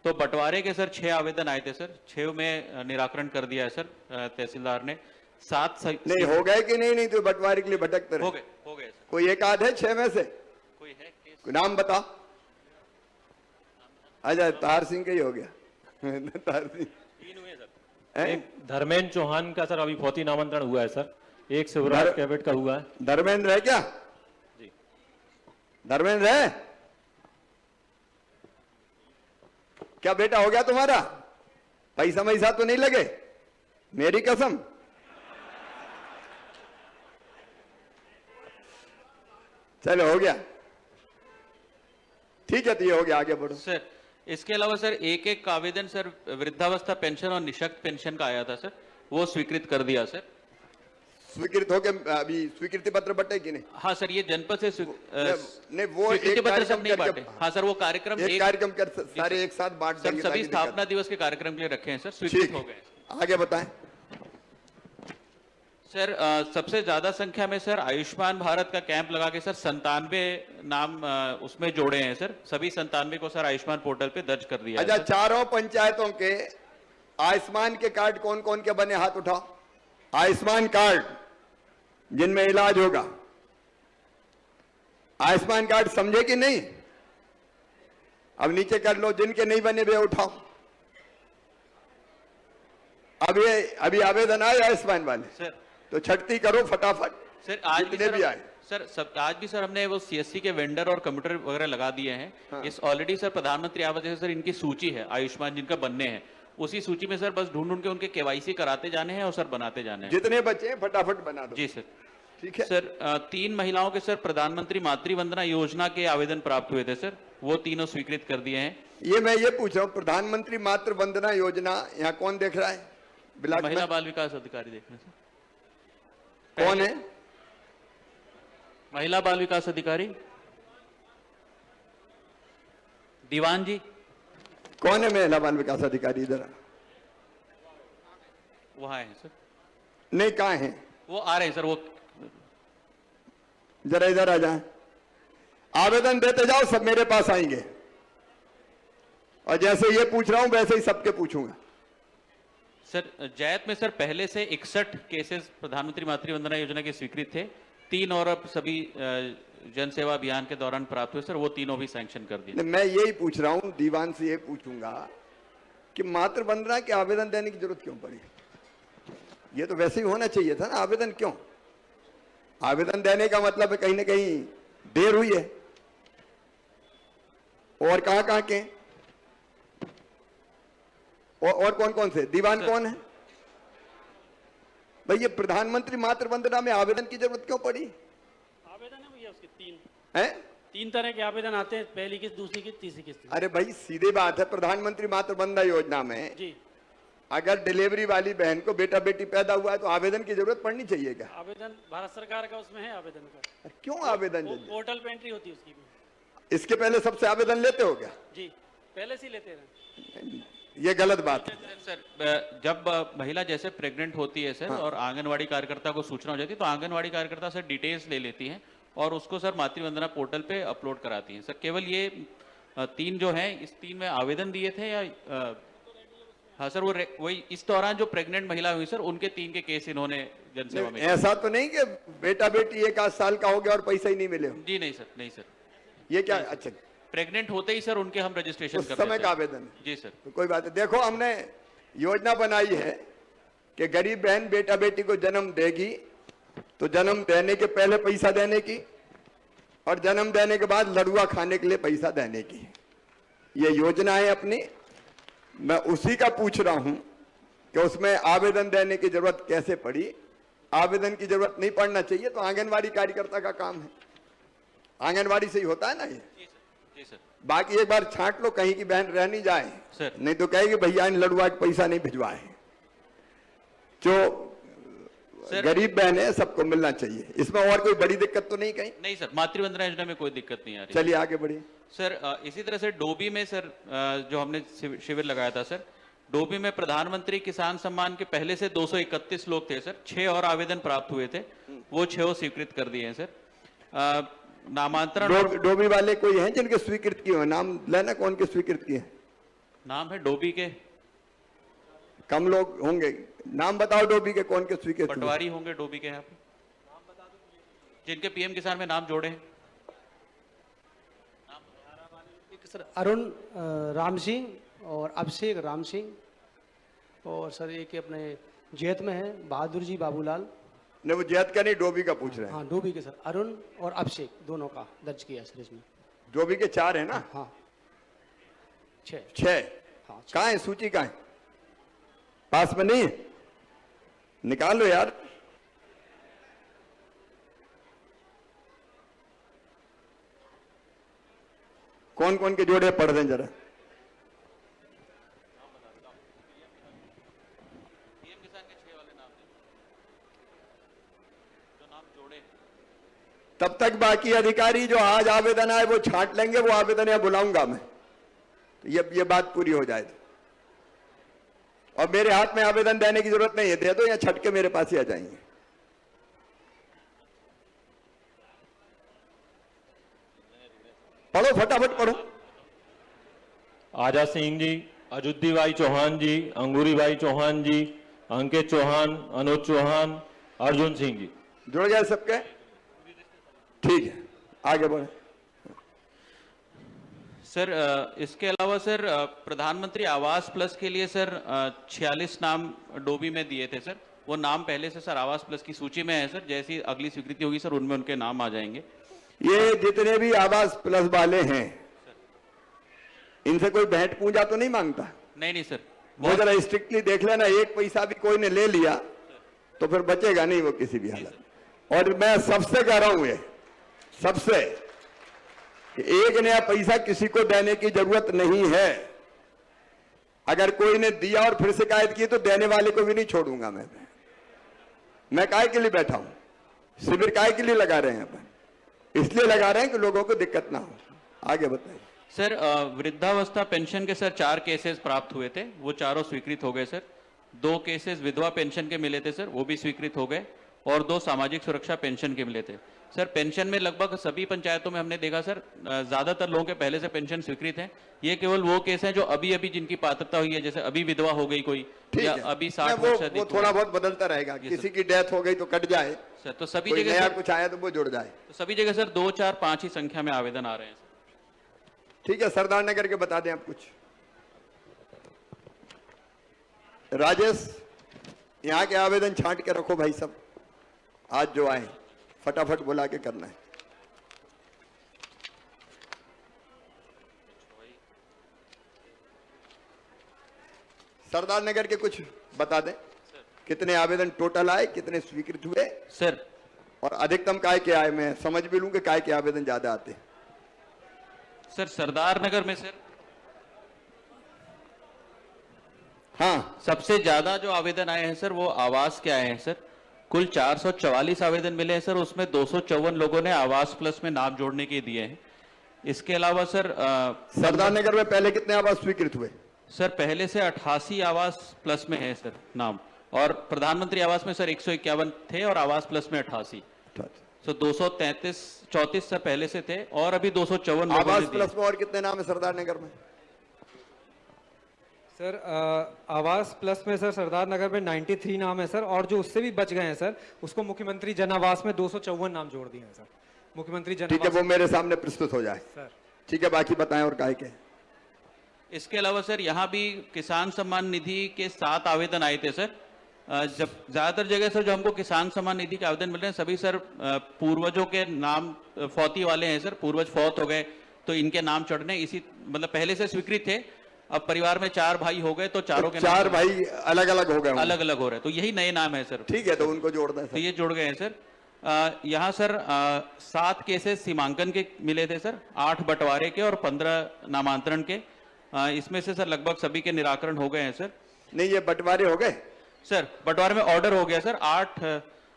तो बंटवारे के सर 6 आवेदन आए थे सर, 6 में निराकरण कर दिया है सर तहसीलदार ने। 7 नहीं हो गए कि नहीं? नहीं तो बंटवारे के लिए भटकते रहे। हो गए सर। कोई एक आध है 6 में से? कोई है केस? कोई नाम बताओ। अच्छा, तार सिंह का ही हो गया। तार सिंह 3 हुए सर। एक धर्मेंद्र चौहान का सर अभी फौती नामांतरण हुआ है सर, एक शिवराज कैबिनेट का हुआ है। धर्मेंद्र है क्या? जी धर्मेंद्र है क्या? बेटा हो गया तुम्हारा? पैसा मैसा तो नहीं लगे? मेरी कसम। चलो हो गया, ठीक है, तो ये हो गया, आगे बढ़ो सर। इसके अलावा सर एक आवेदन सर वृद्धावस्था पेंशन और निःशक्त पेंशन का आया था सर, वो स्वीकृत कर दिया सर। स्वीकृत हो गया? अभी स्वीकृति पत्र बटे कि नहीं? हाँ सर, ये जनपद से नहीं, वो स्वीकृति एक पत्र सब कार्यक्रम नहीं करके- बांटे। हाँ सर, वो कार्यक्रम एक कार्यक्रम कर सारे एक साथ बांट सर देंगे सभी ताकि दिक्कत- स्थापना दिवस के कार्यक्रम के लिए रखे हैं सर, स्वीकृत ठीक, हो गए आगे बताएं सर। सबसे ज्यादा संख्या में सर आयुष्मान भारत का कैंप लगा के सर 97 नाम उसमें जोड़े हैं सर। सभी 97 को सर आयुष्मान पोर्टल पे दर्ज कर दिया है अच्छा, सर। चारों पंचायतों के आयुष्मान के कार्ड कौन कौन के बने? हाथ उठाओ। आयुष्मान कार्ड जिनमें इलाज होगा, आयुष्मान कार्ड समझे कि नहीं? अब नीचे कर लो, जिनके नहीं बने वे उठाओ। अभी आवेदन आए आयुष्मान वाले सर तो छटती करो फटाफट। सर आज भी जितने सर भी आए आज भी सर हमने वो सीएससी के वेंडर और कंप्यूटर वगैरह लगा दिए हैं। हाँ। इस ऑलरेडी सर प्रधानमंत्री आवास से सर इनकी सूची है आयुष्मान जिनका बनने हैं, उसी सूची में सर बस ढूंढ के उनके केवाईसी कराते जाने हैं और सर बनाते जाने हैं। जितने बच्चे हैं फटाफट बना दो। जी सर। ठीक है सर 3 महिलाओं के सर प्रधानमंत्री मातृ वंदना योजना के आवेदन प्राप्त हुए थे सर, वो तीनों स्वीकृत कर दिए हैं। ये मैं ये पूछ रहा हूँ, प्रधानमंत्री मातृ वंदना योजना यहाँ कौन देख रहा है? ब्लॉक में महिला बाल विकास अधिकारी देख रहे हैं सर। कौन है? महिला बाल विकास अधिकारी दीवान जी। कौन है महिला बाल विकास अधिकारी? इधर वहां है सर, नहीं, कहाँ है? वो आ रहे हैं सर। वो जरा इधर आ जाए। आवेदन देते जाओ, सब मेरे पास आएंगे, और जैसे ये पूछ रहा हूं वैसे ही सबके पूछूंगा। सर जैत में सर पहले से 61 केसेस प्रधानमंत्री मातृ वंदना योजना के स्वीकृत थे, 3 और अब सभी जन सेवा अभियान के दौरान प्राप्त हुए सर, वो तीनों भी सैंक्शन कर दिए। मैं यही पूछ रहा हूं, दीवान से ये पूछूंगा कि मातृ वंदना के आवेदन देने की जरूरत क्यों पड़ी? ये तो वैसे ही होना चाहिए था ना। आवेदन क्यों? आवेदन देने का मतलब है कहीं ना कहीं देर हुई है। और कहां के और कौन कौन से दीवान कौन है भाई? ये प्रधानमंत्री मातृ वंदना में आवेदन की जरूरत क्यों पड़ी? आवेदन है भैया उसके 3 हैं? 3 तरह के आवेदन आते हैं, पहली किस्त, दूसरी किस्त, तीसरी किस्त। अरे भाई सीधी बात है, प्रधानमंत्री मातृ वंदना योजना में जी अगर डिलीवरी वाली बहन को बेटा बेटी पैदा हुआ है तो आवेदन की जरूरत पड़नी चाहिए क्या? आवेदन भारत सरकार का उसमें है आवेदन का। क्यों आवेदन? पोर्टल पे एंट्री होती है उसकी भी। इसके पहले सबसे आवेदन लेते हो क्या? जी, पहले से ही लेते रहे। ये गलत बात है सर। जब महिला जैसे प्रेग्नेंट होती है सर, और आंगनवाड़ी कार्यकर्ता को सूचना हो जाती है, तो आंगनवाड़ी कार्यकर्ता सर डिटेल्स ले लेती हैं और उसको सर मातृवंदना पोर्टल पे अपलोड कराती हैं। सर केवल ये 3 जो हैं, इस 3 में आवेदन दिए थे या हाँ सर, वही इस दौरान जो प्रेग्नेंट महिला हुई सर, उनके 3 के केस इन्होंने जनसेवा में। ऐसा तो नहीं कि बेटा बेटी 1 साल का हो गया और पैसा ही नहीं मिले? जी नहीं सर, नहीं सर। ये क्या? अच्छा, प्रेग्नेंट होते ही सर उनके हम रजिस्ट्रेशन उस करते हैं समय का आवेदन? जी सर। तो कोई बात नहीं। देखो, हमने योजना बनाई है कि गरीब बहन बेटा बेटी को जन्म देगी तो जन्म देने के पहले पैसा देने की, और जन्म देने के बाद लड़ुआ खाने के लिए पैसा देने की। ये योजना है अपनी। मैं उसी का पूछ रहा हूं कि उसमें आवेदन देने की जरूरत कैसे पड़ी। आवेदन की जरूरत नहीं पड़ना चाहिए, तो आंगनवाड़ी कार्यकर्ता का काम है। आंगनवाड़ी से ही होता है ना ये। जी सर। बाकी एक बार छांट लो, कहीं की बहन रह नहीं जाए सर। नहीं तो कहेगी भैया इन लड़ुआ के पैसा नहीं भिजवाए। जो गरीब बहन है सबको मिलना चाहिए। इसमें और कोई बड़ी दिक्कत तो नहीं कहीं? नहीं सर, मातृवंदना योजना में कोई दिक्कत नहीं आ रही। चलिए आगे बढ़िए सर। इसी तरह से डोबी में सर जो हमने शिविर लगाया था सर, डोबी में प्रधानमंत्री किसान सम्मान के पहले से 231 लोग थे सर। 6 और आवेदन प्राप्त हुए थे, वो 6 स्वीकृत कर दिए हैं सर। नामांतरण डोबी वाले कोई हैं जिनके स्वीकृत किए हो? नाम लेना, कौन के स्वीकृत किए? नाम है डोबी के, कम लोग होंगे। नाम बताओ डोबी के, कौन के स्वीकृत? पटवारी होंगे डोबी के यहाँ पे, जिनके पीएम किसान में नाम जोड़े हैं। सर अरुण राम सिंह और अभिषेक राम सिंह, और सर एक अपने जैत में है बहादुर जी बाबूलाल। नहीं, वो जैत का नहीं, डोबी का पूछ रहे हैं। हाँ, डोबी के सर अरुण और अभिषेक दोनों का दर्ज किया सर इसमें। डोबी के 4 है ना? हाँ 6। हाँ, कहाँ है सूची? कहाँ है? पास में नहीं है? निकाल लो यार। कौन कौन के जोड़े पढ़ दें जरा। तब तक बाकी अधिकारी जो आज आवेदन आए वो छांट लेंगे। वो आवेदन यहाँ बुलाऊंगा मैं, तो ये बात पूरी हो जाए। और मेरे हाथ में आवेदन देने की जरूरत नहीं है, दे दो या छट के मेरे पास ही आ जाएंगे। पढ़ो, फटाफट पढ़ो। आजाद सिंह जी, अजुद्दी भाई चौहान जी, अंगूरी भाई चौहान जी, अंकित चौहान, अनुज चौहान, अर्जुन सिंह जी। जुड़ गए सबके? ठीक है, आगे बढ़े सर। इसके अलावा सर प्रधानमंत्री आवास प्लस के लिए सर 46 नाम डोबी में दिए थे सर। वो नाम पहले से सर आवास प्लस की सूची में है सर। जैसी अगली स्वीकृति होगी सर उनमें उनके नाम आ जाएंगे। ये जितने भी आवास प्लस वाले हैं इनसे कोई भेंट पूजा तो नहीं मांगता? नहीं नहीं सर, वो जरा स्ट्रिक्टली देख लेना, एक पैसा भी कोई ने ले लिया तो फिर बचेगा नहीं वो किसी भी हालत। और मैं सबसे कह रहा हूं, ये सबसे, कि एक नया पैसा किसी को देने की जरूरत नहीं है। अगर कोई ने दिया और फिर शिकायत की तो देने वाले को भी नहीं छोड़ूंगा मैं काहे के लिए बैठा हूं? शिविर काहे के लिए लगा रहे हैं अपन? इसलिए लगा रहे हैं कि लोगों को दिक्कत ना हो। आगे बताइए सर। वृद्धावस्था पेंशन के सर 4 केसेस प्राप्त हुए थे, वो चारों स्वीकृत हो गए सर। 2 केसेस विधवा पेंशन के मिले थे सर, वो भी स्वीकृत हो गए। और 2 सामाजिक सुरक्षा पेंशन के मिले थे सर। पेंशन में लगभग सभी पंचायतों में हमने देखा सर, ज्यादातर लोगों के पहले से पेंशन स्वीकृत है। ये केवल वो केस हैं जो अभी अभी जिनकी पात्रता हुई है, जैसे अभी विधवा हो गई कोई, या अभी 60 वर्ष से वो थोड़ा बहुत बदलता रहेगा। किसी की डेथ हो गई तो कट जाए सर, तो सभी कोई जगह नया कुछ आया तो वो जुड़ जाए। तो सभी जगह सर 2, 4, 5 ही संख्या में आवेदन आ रहे हैं। ठीक है, सरदार नगर के बता दें आप कुछ। राजेश, यहाँ के आवेदन छांट के रखो भाई सब, आज जो आए फटाफट बुला के करना है। सरदार नगर के कुछ बता दें, कितने आवेदन टोटल आए, कितने स्वीकृत हुए सर, और अधिकतम काय के आए। मैं समझ भी लूं कि काय के आवेदन ज्यादा आते हैं। सर सरदार नगर में सर हाँ, सबसे ज्यादा जो आवेदन आए हैं सर वो आवास के आए हैं सर। कुल 444 आवेदन मिले हैं सर, उसमें 254 लोगों ने आवास प्लस में नाम जोड़ने के दिए हैं। इसके अलावा सर सरदार नगर में पहले कितने आवास स्वीकृत हुए? सर पहले से 88 आवास प्लस में है सर नाम, और प्रधानमंत्री आवास में सर 151 थे और आवास प्लस में 88। तो 234 सर पहले से थे और अभी 254 लोगों आवास ने दिए। प्लस में और कितने नाम है सरदार नगर में? सर आवास प्लस में सर सरदार नगर में 93 नाम है सर, और जो उससे भी बच गए हैं सर उसको मुख्यमंत्री जन आवास में 254 नाम जोड़ दिए हैं सर। मुख्यमंत्री जन ठीक है, आवास वो मेरे सामने प्रस्तुत हो जाए सर। ठीक है, बाकी बताएं और काहे के। इसके अलावा सर यहाँ भी किसान सम्मान निधि के 7 आवेदन आए थे सर। जब ज्यादातर जगह सर जो हमको किसान सम्मान निधि के आवेदन मिल रहे हैं सभी सर पूर्वजों के नाम फौती वाले हैं सर, पूर्वज फौत हो गए तो इनके नाम चढ़ने इसी मतलब पहले से स्वीकृत थे। अब परिवार में 4 भाई हो गए तो चारों के चार भाई अलग अलग हो गए होंगे। अलग अलग हो रहे हैं, तो यही नए नाम है सर। ठीक है, तो उनको जोड़ दें तो सर। ये जुड़ गए हैं सर। यहाँ सर 7 केसेस सीमांकन के मिले थे सर, 8 बंटवारे के और 15 नामांतरण के। इसमें से सर लगभग सभी के निराकरण हो गए हैं सर। नहीं, ये बंटवारे हो गए सर, बंटवारे में ऑर्डर हो गया सर।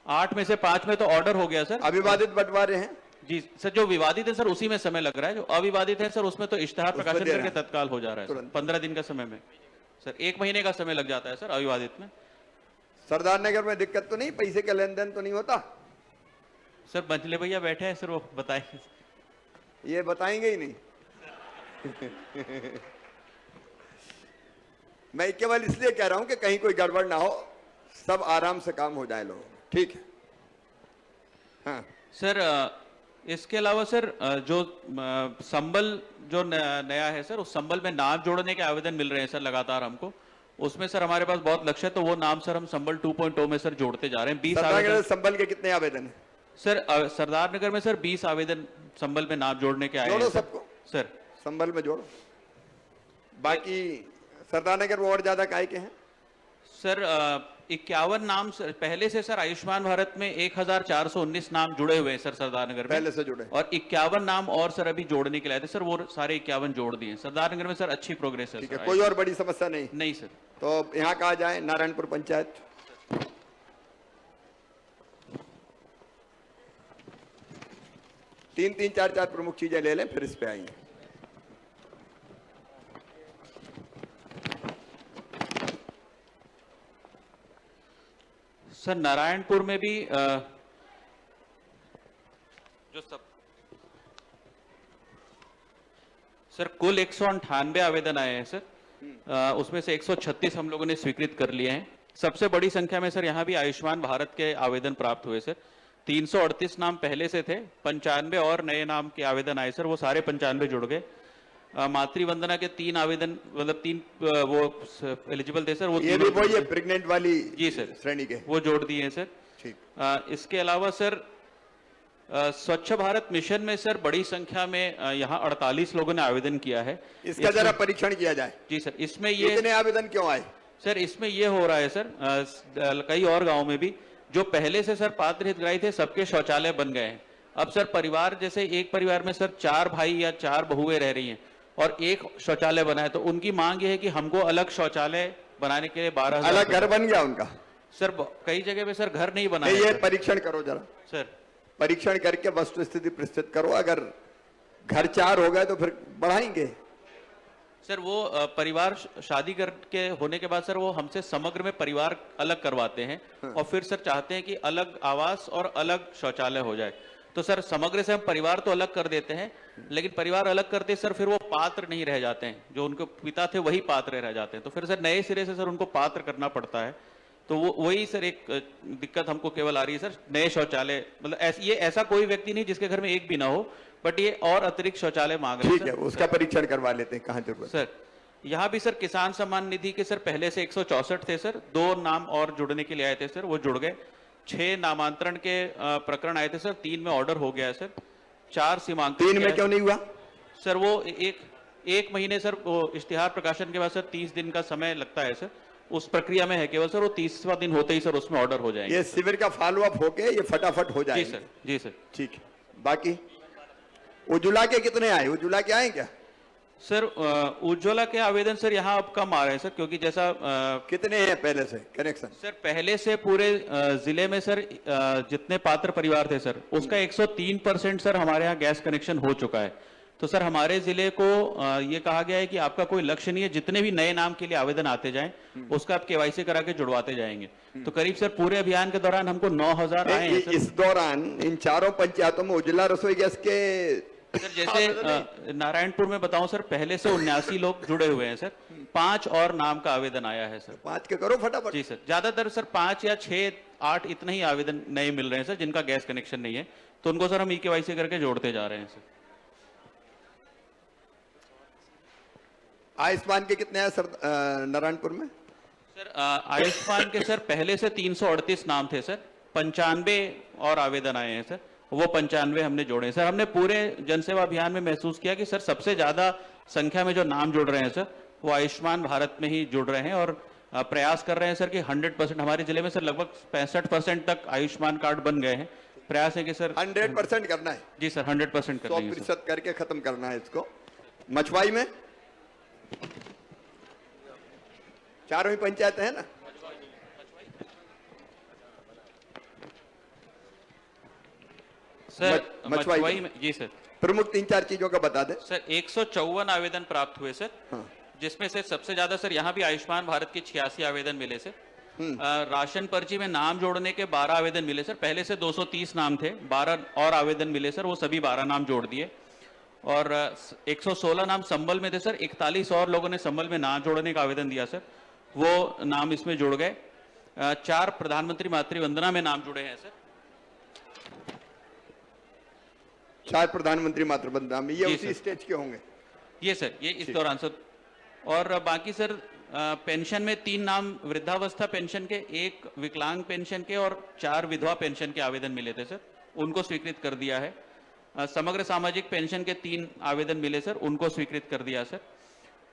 8 में से 5 में तो ऑर्डर हो गया सर। अविवादित बंटवारे हैं जी सर, जो विवादित है सर उसी में समय लग रहा है, जो अविवादित है सर उसमें तो इश्तेहार उसमें प्रकाशन दे रहे करके हैं। तत्काल हो जा रहा है सर। 15 दिन का समय में सर, 1 महीने का समय लग जाता है सर अविवादित में। सरदार नगर में दिक्कत तो नहीं, पैसे का लेन देन तो नहीं होता? सर मंझले भैया बैठे हैं सर, वो बताएंगे। ये बताएंगे ही नहीं। मैं केवल इसलिए कह रहा हूं कि कहीं कोई गड़बड़ ना हो, सब आराम से काम हो जाए लोग। ठीक है। हाँ सर इसके अलावा सर जो संबल जो नया है सर, उस संबल में नाम जोड़ने के आवेदन मिल रहे हैं सर लगातार हमको। उसमें सर हमारे पास बहुत लक्ष्य है, तो वो नाम सर हम संबल 2.0 में सर जोड़ते जा रहे हैं। 20 सरदार नगर आवेदन संबल के कितने आवेदन है? सर सरदार नगर में सर 20 आवेदन संबल में नाम जोड़ने के आए जोड़ो हैं सर। सबको सर संबल में जोड़ो। बाकी सरदार नगर में और ज्यादा काहे के हैं? सर 51 नाम सर पहले से सर आयुष्मान भारत में 1419 नाम जुड़े हुए हैं सर सरदार नगर में पहले से जुड़े, और 51 नाम और सर अभी जोड़ने के लिए आए थे सर, वो सारे 51 जोड़ दिए। सरदार नगर में सर अच्छी प्रोग्रेस है। ठीक है, सर कोई और बड़ी समस्या नहीं? नहीं सर। तो यहाँ कहा जाए नारायणपुर पंचायत। तीन चार प्रमुख चीजें ले लें, फिर इस पे आएंगे। सर नारायणपुर में भी जो सब सर कुल 198 आवेदन आए हैं सर। उसमें से 136 हम लोगों ने स्वीकृत कर लिए हैं। सबसे बड़ी संख्या में सर यहाँ भी आयुष्मान भारत के आवेदन प्राप्त हुए सर। 338 नाम पहले से थे, 95 और नए नाम के आवेदन आए सर, वो सारे 95 जुड़ गए। मातृवंदना के 3 आवेदन मतलब 3 वो एलिजिबल थे सर, वो ये भी वही है प्रेग्नेंट वाली जी सर श्रेणी के, वो जोड़ दिए हैं सर। ठीक। इसके अलावा सर स्वच्छ भारत मिशन में सर बड़ी संख्या में यहाँ 48 लोगों ने आवेदन किया है। इसका जरा परीक्षण किया जाए। जी सर, इसमें ये इतने आवेदन क्यों आए? सर इसमें ये हो रहा है सर, कई और गांव में भी जो पहले से सर पात्र हितग्राही थे सबके शौचालय बन गए हैं। अब सर परिवार जैसे एक परिवार में सर 4 भाई या 4 बहुएं रह रही हैं और एक शौचालय बना है, तो उनकी मांग ये है कि हमको अलग शौचालय बनाने के लिए 12,000 अलग घर बन गया उनका सर। कई जगह पे सर घर नहीं बना नहीं, है ये सर। परीक्षण करो जरा सर परीक्षण करके वस्तु स्थिति प्रस्तुत करो। अगर घर 4 हो गए तो फिर बढ़ाएंगे। सर वो परिवार शादी करके होने के बाद सर वो हमसे समग्र में परिवार अलग करवाते हैं और फिर सर चाहते हैं कि अलग आवास और अलग शौचालय हो जाए। तो सर समग्र से हम परिवार तो अलग कर देते हैं, लेकिन परिवार अलग करते सर फिर वो पात्र नहीं रह जाते हैं, जो उनके पिता थे वही पात्र रह जाते हैं। तो फिर सर नए सिरे से सर उनको पात्र करना पड़ता है। तो वो वही सर एक दिक्कत हमको केवल आ रही है सर। नए शौचालय मतलब ये ऐसा कोई व्यक्ति नहीं जिसके घर में एक भी ना हो, बट ये और अतिरिक्त शौचालय मांग रहे हैं। ठीक है, उसका परीक्षण करवा लेते हैं, कहाँ जरूरत सर। यहाँ भी सर किसान सम्मान निधि के सर पहले से 164 थे सर, 2 नाम और जुड़ने के लिए आए थे सर, वो जुड़ गए। 6 नामांतरण के प्रकरण आए थे सर, 3 में ऑर्डर हो गया है सर। 4 सीमांकन 3 में क्यों नहीं हुआ सर? वो एक महीने सर वो इश्तिहार प्रकाशन के बाद सर 30 दिन का समय लगता है सर, उस प्रक्रिया में है केवल सर। वो 30वां दिन होते ही सर उसमें ऑर्डर हो जाएंगे। ये शिविर का फॉलो अप होके ये फटाफट हो जाएगा। जी सर, जी सर। ठीक है। बाकी उज्ज्वला के कितने आए? उज्ज्वला के आए क्या? सर उज्ज्वला के आवेदन सर यहाँ अब कम आ रहे हैं सर, क्योंकि जैसा कितने हैं पहले से कनेक्शन? सर पहले से पूरे जिले में सर जितने पात्र परिवार थे सर उसका 103% सर हमारे यहाँ गैस कनेक्शन हो चुका है। तो सर हमारे जिले को ये कहा गया है कि आपका कोई लक्ष्य नहीं है, जितने भी नए नाम के लिए आवेदन आते जाएं उसका आप केवाईसी करा के जुड़वाते जाएंगे। तो करीब सर पूरे अभियान के दौरान हमको 9000 आए हैं सर। इस दौरान इन चारों पंचायतों में उज्ज्वला रसोई गैस के सर जैसे नारायणपुर में बताऊं सर पहले से 79 लोग जुड़े हुए हैं सर, 5 और नाम का आवेदन आया है सर। 5 के करो फटाफट। जी सर, ज्यादातर सर 5 या 6 8 इतने ही आवेदन नए मिल रहे हैं सर जिनका गैस कनेक्शन नहीं है, तो उनको सर हम ई-केवाईसी करके जोड़ते जा रहे हैं सर। आयुष्मान के कितने हैं सर नारायणपुर में? सर आयुष्मान के सर पहले से 338 नाम थे सर, 95 और आवेदन आए हैं सर, वो 95 हमने जोड़े सर। हमने पूरे जनसेवा अभियान में महसूस किया कि सर सबसे ज्यादा संख्या में जो नाम जुड़ रहे हैं सर वो आयुष्मान भारत में ही जुड़ रहे हैं, और प्रयास कर रहे हैं सर कि 100% हमारे जिले में सर लगभग 65% तक आयुष्मान कार्ड बन गए हैं। प्रयास है कि सर 100% करना है। जी सर 100% कर देंगे सर। 100% करके खत्म करना है इसको। मछवाई में चारों ही पंचायत है ना? सर मछवाई में जी सर प्रमुख 3-4 चीजों का बता दे सर। 154 आवेदन प्राप्त हुए सर। हाँ। जिसमें से सबसे ज्यादा सर यहाँ भी आयुष्मान भारत के 86 आवेदन मिले सर। राशन पर्ची में नाम जोड़ने के 12 आवेदन मिले सर, पहले से 230 नाम थे, 12 और आवेदन मिले सर, वो सभी 12 नाम जोड़ दिए। और 116 नाम संबल में थे सर, 41 और लोगों ने संबल में नाम जोड़ने का आवेदन दिया सर, वो नाम इसमें जुड़ गए। 4 प्रधानमंत्री मातृ वंदना में नाम जुड़े हैं सर। 4 प्रधानमंत्री मातृ वंदना में, ये उसी स्टेज के होंगे ये सर, ये इस दौरान सर। और बाकी सर पेंशन में 3 नाम वृद्धावस्था पेंशन के, 1 विकलांग पेंशन के और 4 विधवा पेंशन के आवेदन मिले थे सर, उनको स्वीकृत कर दिया है। समग्र सामाजिक पेंशन के 3 आवेदन मिले सर, उनको स्वीकृत कर दिया सर।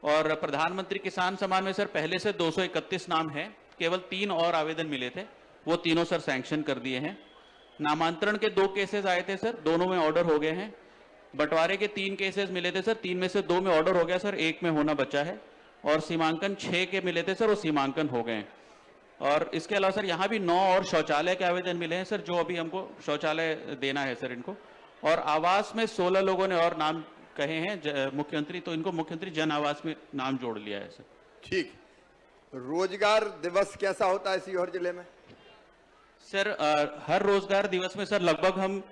और प्रधानमंत्री किसान सम्मान में सर पहले से 231 नाम है, केवल 3 और आवेदन मिले थे, वो तीनों सर सैंक्शन कर दिए हैं। नामांतरण के 2 केसेस आए थे सर, दोनों में ऑर्डर हो गए हैं। बंटवारे के 3 केसेस मिले थे सर, 3 में से 2 में ऑर्डर हो गया सर, 1 में होना बचा है। और सीमांकन 6 के मिले थे सर, वो सीमांकन हो गए हैं। और इसके अलावा सर यहाँ भी 9 और शौचालय के आवेदन मिले हैं सर, जो अभी हमको शौचालय देना है सर इनको। और आवास में 16 लोगों ने और नाम कहे हैं मुख्यमंत्री, तो इनको मुख्यमंत्री जन आवास में नाम जोड़ लिया है सर। ठीक। रोजगार दिवस कैसा होता है सीहोर जिले में? सर हर रोजगार दिवस में सर लगभग हम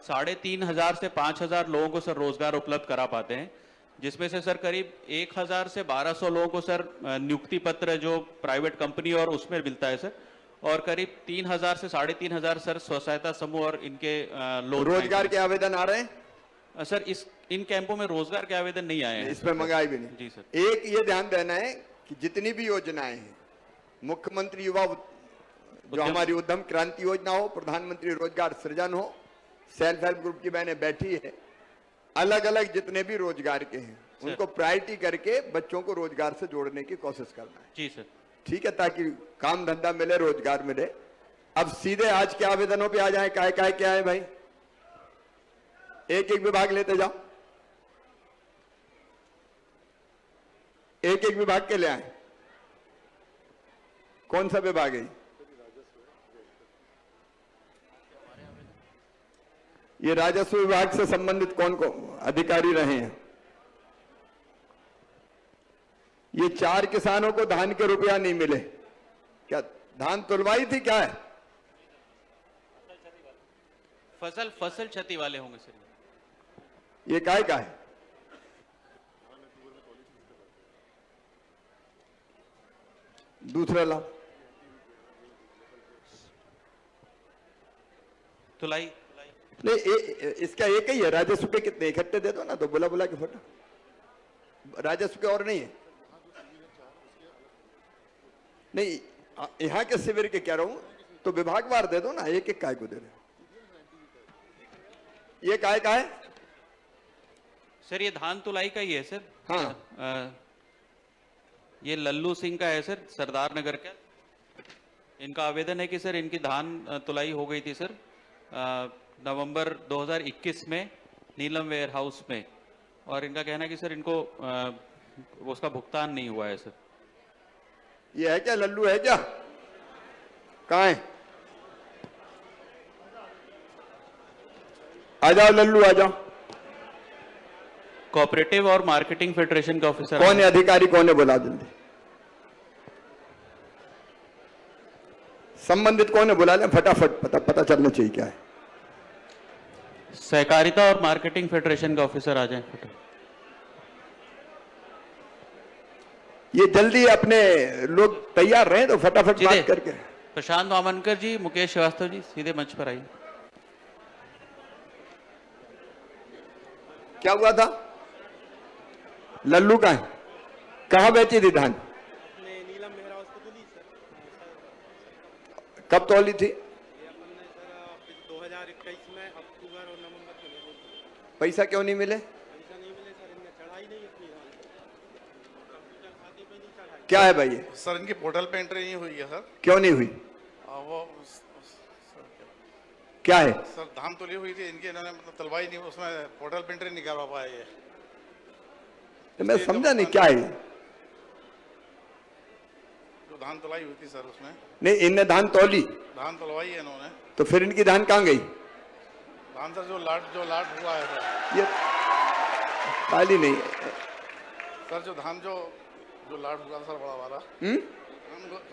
3500 से 5000 लोगों को सर रोजगार उपलब्ध करा पाते हैं, जिसमें से सर करीब 1000 से 1200 लोगों को सर नियुक्ति पत्र जो प्राइवेट कंपनी और उसमें मिलता है सर, और करीब 3000 से 3500 सर स्व सहायता समूह और इनके लोन। रोजगार के आवेदन आ रहे हैं सर? इन कैंपों में रोजगार के आवेदन नहीं आए हैं, इसमें मंगाई भी नहीं। जी सर। एक ये ध्यान देना है कि जितनी भी योजनाएं हैं, मुख्यमंत्री युवा जो हमारी उद्यम क्रांति योजना हो, प्रधानमंत्री रोजगार सृजन हो, सेल्फ हेल्प ग्रुप की बहनें बैठी है, अलग अलग जितने भी रोजगार के हैं उनको प्रायोरिटी करके बच्चों को रोजगार से जोड़ने की कोशिश करना है। जी सर। ठीक है, ताकि काम धंधा मिले, रोजगार मिले। अब सीधे आज के आवेदनों पे आ जाए, काय क्या है भाई, एक एक विभाग लेते जाओ, एक एक विभाग के ले आए। कौन सा विभाग है ये? राजस्व विभाग से संबंधित कौन कौन अधिकारी रहे हैं? ये 4 किसानों को धान के रुपया नहीं मिले, क्या धान तुलवाई थी क्या है? फसल क्षति वाले होंगे सर। ये काय का है? दूसरा लाभ तुलाई नहीं, इसका एक ही है। राजस्व के कितने इकट्ठे दे दो ना, तो बुला बुला के फोटो। राजस्व के और नहीं है? नहीं, यहाँ के शिविर के कह रहा हूं, तो विभागवार दे दो ना, एक एक काय को दे रहे। ये काय का है सर? ये धान तुलाई का ही है सर। हाँ। ये लल्लू सिंह का है सर, सरदार नगर का। इनका आवेदन है कि सर इनकी धान तुलाई हो गई थी सर नवंबर 2021 में नीलम वेयर हाउस में, और इनका कहना है कि सर इनको उसका भुगतान नहीं हुआ है सर। ये है क्या, लल्लू है क्या, कहाँ है? आ जाओ लल्लू, आ जाओ। कोऑपरेटिव और मार्केटिंग फेडरेशन का ऑफिसर कौन है अधिकारी, कौन है, बुला जल्दी। संबंधित कौन है, बुला लें फटाफट, पता चलना चाहिए क्या है। सहकारिता और मार्केटिंग फेडरेशन का ऑफिसर आ जाए। ये जल्दी अपने लोग तैयार रहे तो फटाफट बात करके। प्रशांत मामनकर जी, मुकेश श्रीवास्तव जी, सीधे मंच पर आइए। क्या हुआ था, लल्लू का है, कहाँ बेची थी धान, नीलम मेहरा उसको तो ली सर। कब तोली थी? 2021 में अक्टूबर और नवंबर में। पैसा क्यों नहीं मिले? पैसा नहीं मिले सर, इनने चढ़ाई नहीं अपनी धान, कंप्यूटर खाते पे नहीं चढ़ाई। क्या है भाई ये? सर इनकी पोर्टल पे एंट्री नहीं हुई है सर। क्यों नहीं हुई? वो क्या है? सर धान तुली हुई थी इनकी, इन्होंने मतलब तलवाई नहीं, उसमें पोर्टल पे एंट्री नहीं करवा पाए ये। तो मैं समझा नहीं क्या है ये? जो धान तुलाई हुई थी सर उसमें। नहीं, इनने धान तोली, धान तुलवाई है इन्होंने, तो फिर इनकी धान कहाँ गई? धान सर जो लाट हुआ है सर, ये खाली नहीं सर जो धान जो लाट हुआ था सर बड़ा वाला,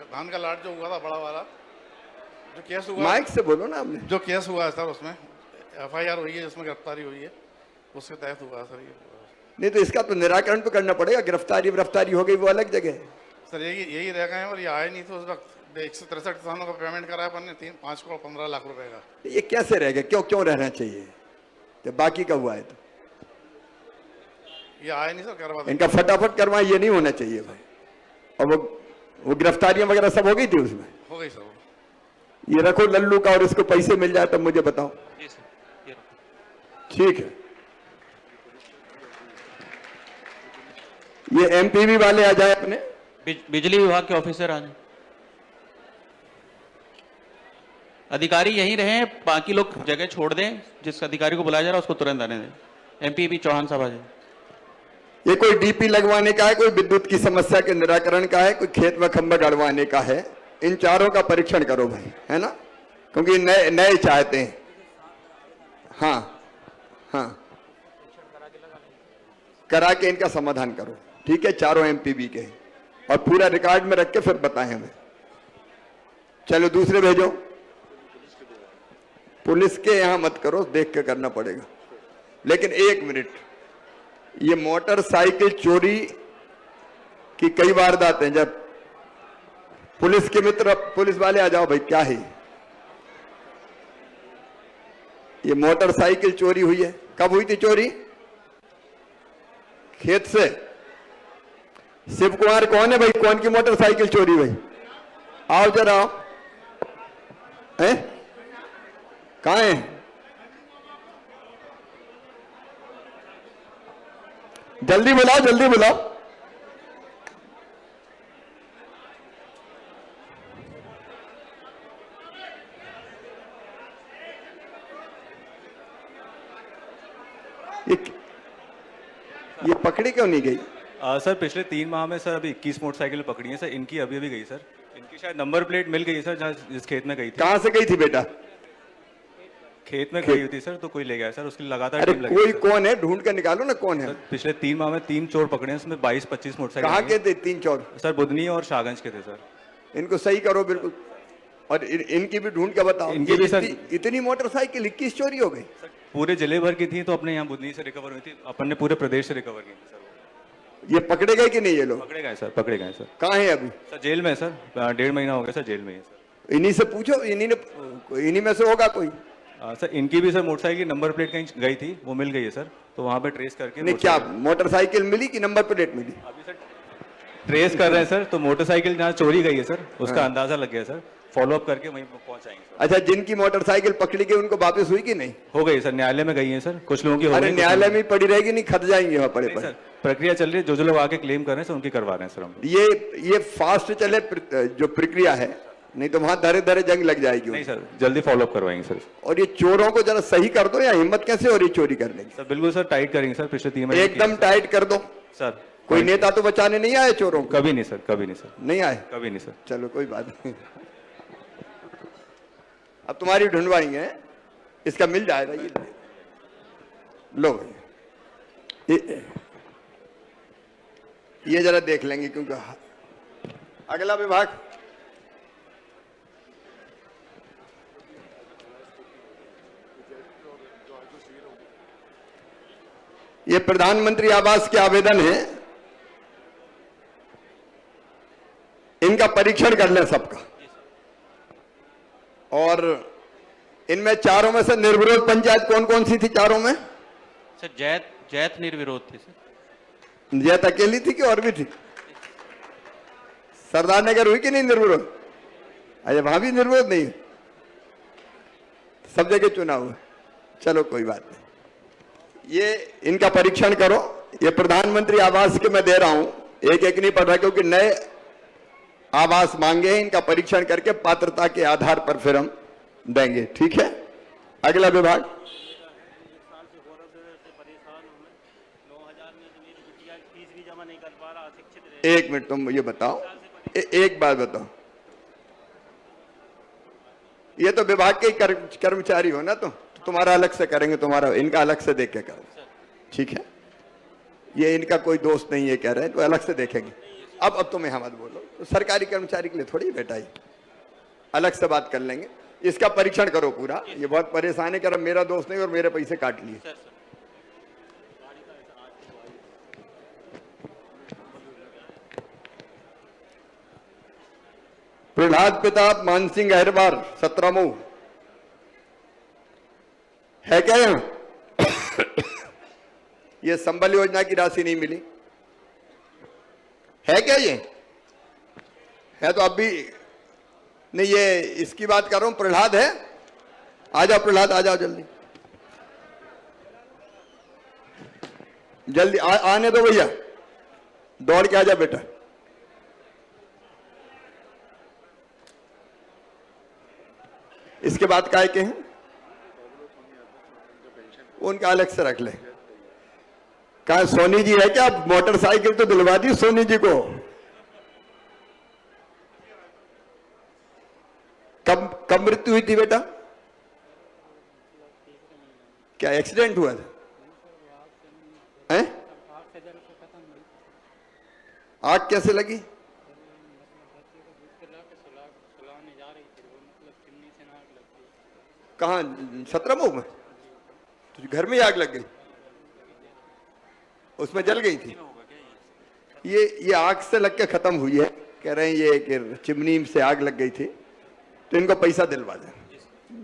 धान का लाट जो हुआ था बड़ा वाला, जो केस हुआ, माइक से बोलो ना आपने। जो केस हुआ है सर उसमें FIR हुई है, जिसमें गिरफ्तारी हुई है, उसके तहत हुआ है सर ये। नहीं तो इसका तो निराकरण तो करना पड़ेगा। गिरफ्तारी हो गई वो अलग जगह है। सर यही रह गए हैं, और ये आए नहीं तो उस वक्त 163 किसानों का पेमेंट कराया अपन ने 5 करोड़ 15 लाख रुपए का। ये कैसे रह गया, क्यों रहना चाहिए जब बाकी का हुआ है? तो ये आए नहीं सर, करवा इनका फटाफट करवाएं, ये नहीं होना चाहिए भाई। और वो गिरफ्तारियां वगैरह सब हो गई थी उसमें? हो गई सर। ये रखो लल्लू का, और इसको पैसे मिल जाए तब मुझे बताओ। ठीक है। ये MPV वाले आ जाए अपने, बिजली विभाग के ऑफिसर आ जाए। अधिकारी यहीं रहे, बाकी लोग जगह छोड़ दें, जिस अधिकारी को बुलाया जा रहा है उसको तुरंत आने दें। MPV चौहान साहब आ जाए। ये कोई DP लगवाने का है, कोई विद्युत की समस्या के निराकरण का है, कोई खेत में खंभा गड़वाने का है। इन चारों का परीक्षण करो भाई, है ना, क्योंकि नए चाहते हैं। हाँ, करा के इनका समाधान करो, ठीक है, चारों MPV के, और पूरा रिकॉर्ड में रख के फिर बताएं हमें। चलो दूसरे भेजो। पुलिस के यहां मत करो, देख के करना पड़ेगा। लेकिन 1 मिनट, ये मोटरसाइकिल चोरी की कई वारदातें, जब पुलिस के मित्र, पुलिस वाले आ जाओ भाई, क्या है ये? मोटरसाइकिल चोरी हुई है। कब हुई थी चोरी? खेत से। शिव कुमार कौन है भाई, कौन की मोटरसाइकिल चोरी हुई? आओ जरा, आओ। हैं, कहाँ है? जल्दी बुलाओ, जल्दी बुलाओ। ये पकड़ी क्यों नहीं गई? सर पिछले 3 माह में सर अभी 21 मोटरसाइकिल पकड़ी है सर। इनकी अभी गई सर। इनकी शायद नंबर प्लेट मिल गई है सर, जहाँ जिस खेत में गई थी। कहाँ से गई थी बेटा? खेत में गई हुई थी सर, तो कोई ले गया सर। उसकी लगातार अरे टीम लगी कोई कौन है, ढूंढ कर निकालो ना कौन है। सर पिछले 3 माह में 3 चोर पकड़े हैं, उसमें 22-25 मोटरसाइकिल। कहाँ के थे 3 चोर? सर बुधनी और शाहगंज के थे सर। इनको सही करो बिल्कुल, और इनकी भी ढूंढ के बताओ। इनकी भी सर इतनी मोटरसाइकिल 21 चोरी हो गई। पूरे जिले भर की थी, तो अपने यहाँ बुधनी से रिकवर हुई थी, अपन ने पूरे प्रदेश से रिकवर की थी सर। ये पकड़े गए कि नहीं? ये लोग पकड़े गए सर, पकड़े गए सर। कहाँ है अभी? सर जेल में है सर, 1.5 महीना हो गया सर जेल में है सर। इन्हीं से पूछो, इन्हीं में से होगा कोई। सर इनकी भी सर मोटरसाइकिल नंबर प्लेट कहीं गई थी, वो मिल गई है सर, तो वहाँ पे ट्रेस करके। नहीं, क्या मोटरसाइकिल मिली कि नंबर प्लेट मिली? अभी सर ट्रेस कर रहे हैं सर, तो मोटरसाइकिल जहाँ चोरी गई है सर, उसका अंदाजा लग गया सर। फॉलो अप करके वहीं पहुंचाएंगे सर। अच्छा, जिनकी मोटरसाइकिल पकड़ी गई उनको वापस हुई कि नहीं? हो गई सर, न्यायालय में गई है सर। कुछ लोगों की हो अरे गई, न्यायालय में पड़ी रहेगी, नहीं खत जाएंगे वहाँ पड़े सर। प्रक्रिया चल रही है, जो लोग आके क्लेम कर रहे हैं सर उनकी करवा रहे हैं सर हम। ये फास्ट चले जो प्रक्रिया है, नहीं तो वहां धरे धरे जंग लग जाएगी। नहीं सर, जल्दी फॉलो अप करवाएंगे सर। और ये चोरों को जरा सही कर दो, या हिम्मत कैसे हो रही चोरी करने की? सर बिल्कुल सर, टाइट करेंगे सर, पिछले 3 महीने एकदम टाइट कर दो सर। कोई नेता तो बचाने नहीं आए चोरों को? कभी नहीं सर, कभी नहीं सर, नहीं आए, कभी नहीं सर। चलो कोई बात नहीं, अब तुम्हारी ढूंढवाएंगे, इसका मिल जाएगा। ये लो भैया, ये जरा देख लेंगे, क्योंकि अगला विभाग ये प्रधानमंत्री आवास के आवेदन है, इनका परीक्षण कर लें सबका। और इनमें चारों में से निर्विरोध पंचायत कौन कौन सी थी? चारों में सर जैत निर्विरोध थी सर। जैत अकेली थी कि और भी थी? सरदार नगर हुई कि नहीं निर्विरोध? अरे वहां भी निर्विरोध नहीं, सब जगह चुनाव हुआ। चलो कोई बात नहीं, ये इनका परीक्षण करो। ये प्रधानमंत्री आवास के मैं दे रहा हूं, एक एक नहीं पढ़ रहा, क्योंकि नए आवास मांगे हैं, इनका परीक्षण करके पात्रता के आधार पर फिर हम देंगे, ठीक है? अगला विभाग एक मिनट, तुम ये बताओ, एक बात बताओ, ये तो विभाग के कर्मचारी हो ना, तो तुम्हारा अलग से करेंगे, तुम्हारा इनका अलग से देख के करो, ठीक है? ये इनका कोई दोस्त नहीं है कह रहे हैं, तो अलग से देखेंगे। अब तुम्हें हम मत बोलो, तो सरकारी कर्मचारी के लिए थोड़ी बेटा, ये अलग से बात कर लेंगे। इसका परीक्षण करो पूरा, ये बहुत परेशान है, कह रहा मेरा दोस्त नहीं और मेरे पैसे काट लिए। प्रहलाद प्रताप मानसिंह अहिरबार 17 मुंह है क्या यहाँ? ये संबल योजना की राशि नहीं मिली है क्या? ये है तो अब भी नहीं, ये इसकी बात कर रहा हूं। प्रहलाद है, आ जाओ प्रहलाद, आ जाओ जल्दी जल्दी आने दो भैया, दौड़ के आ जा बेटा। इसके बाद काय के हैं, उनका अलग से रख ले। कहा सोनी जी है क्या? मोटरसाइकिल तो दिलवा दी सोनी जी को। कब मृत्यु हुई थी बेटा? क्या एक्सीडेंट हुआ था? हैं? आग कैसे लगी? कहाँ? 17 मुंह में? तो घर में आग लग गई, उसमें जल गई थी। ये आग से लग के खत्म हुई है, कह रहे हैं ये कि चिमनी से आग लग गई थी, तो इनको पैसा दिलवा दें,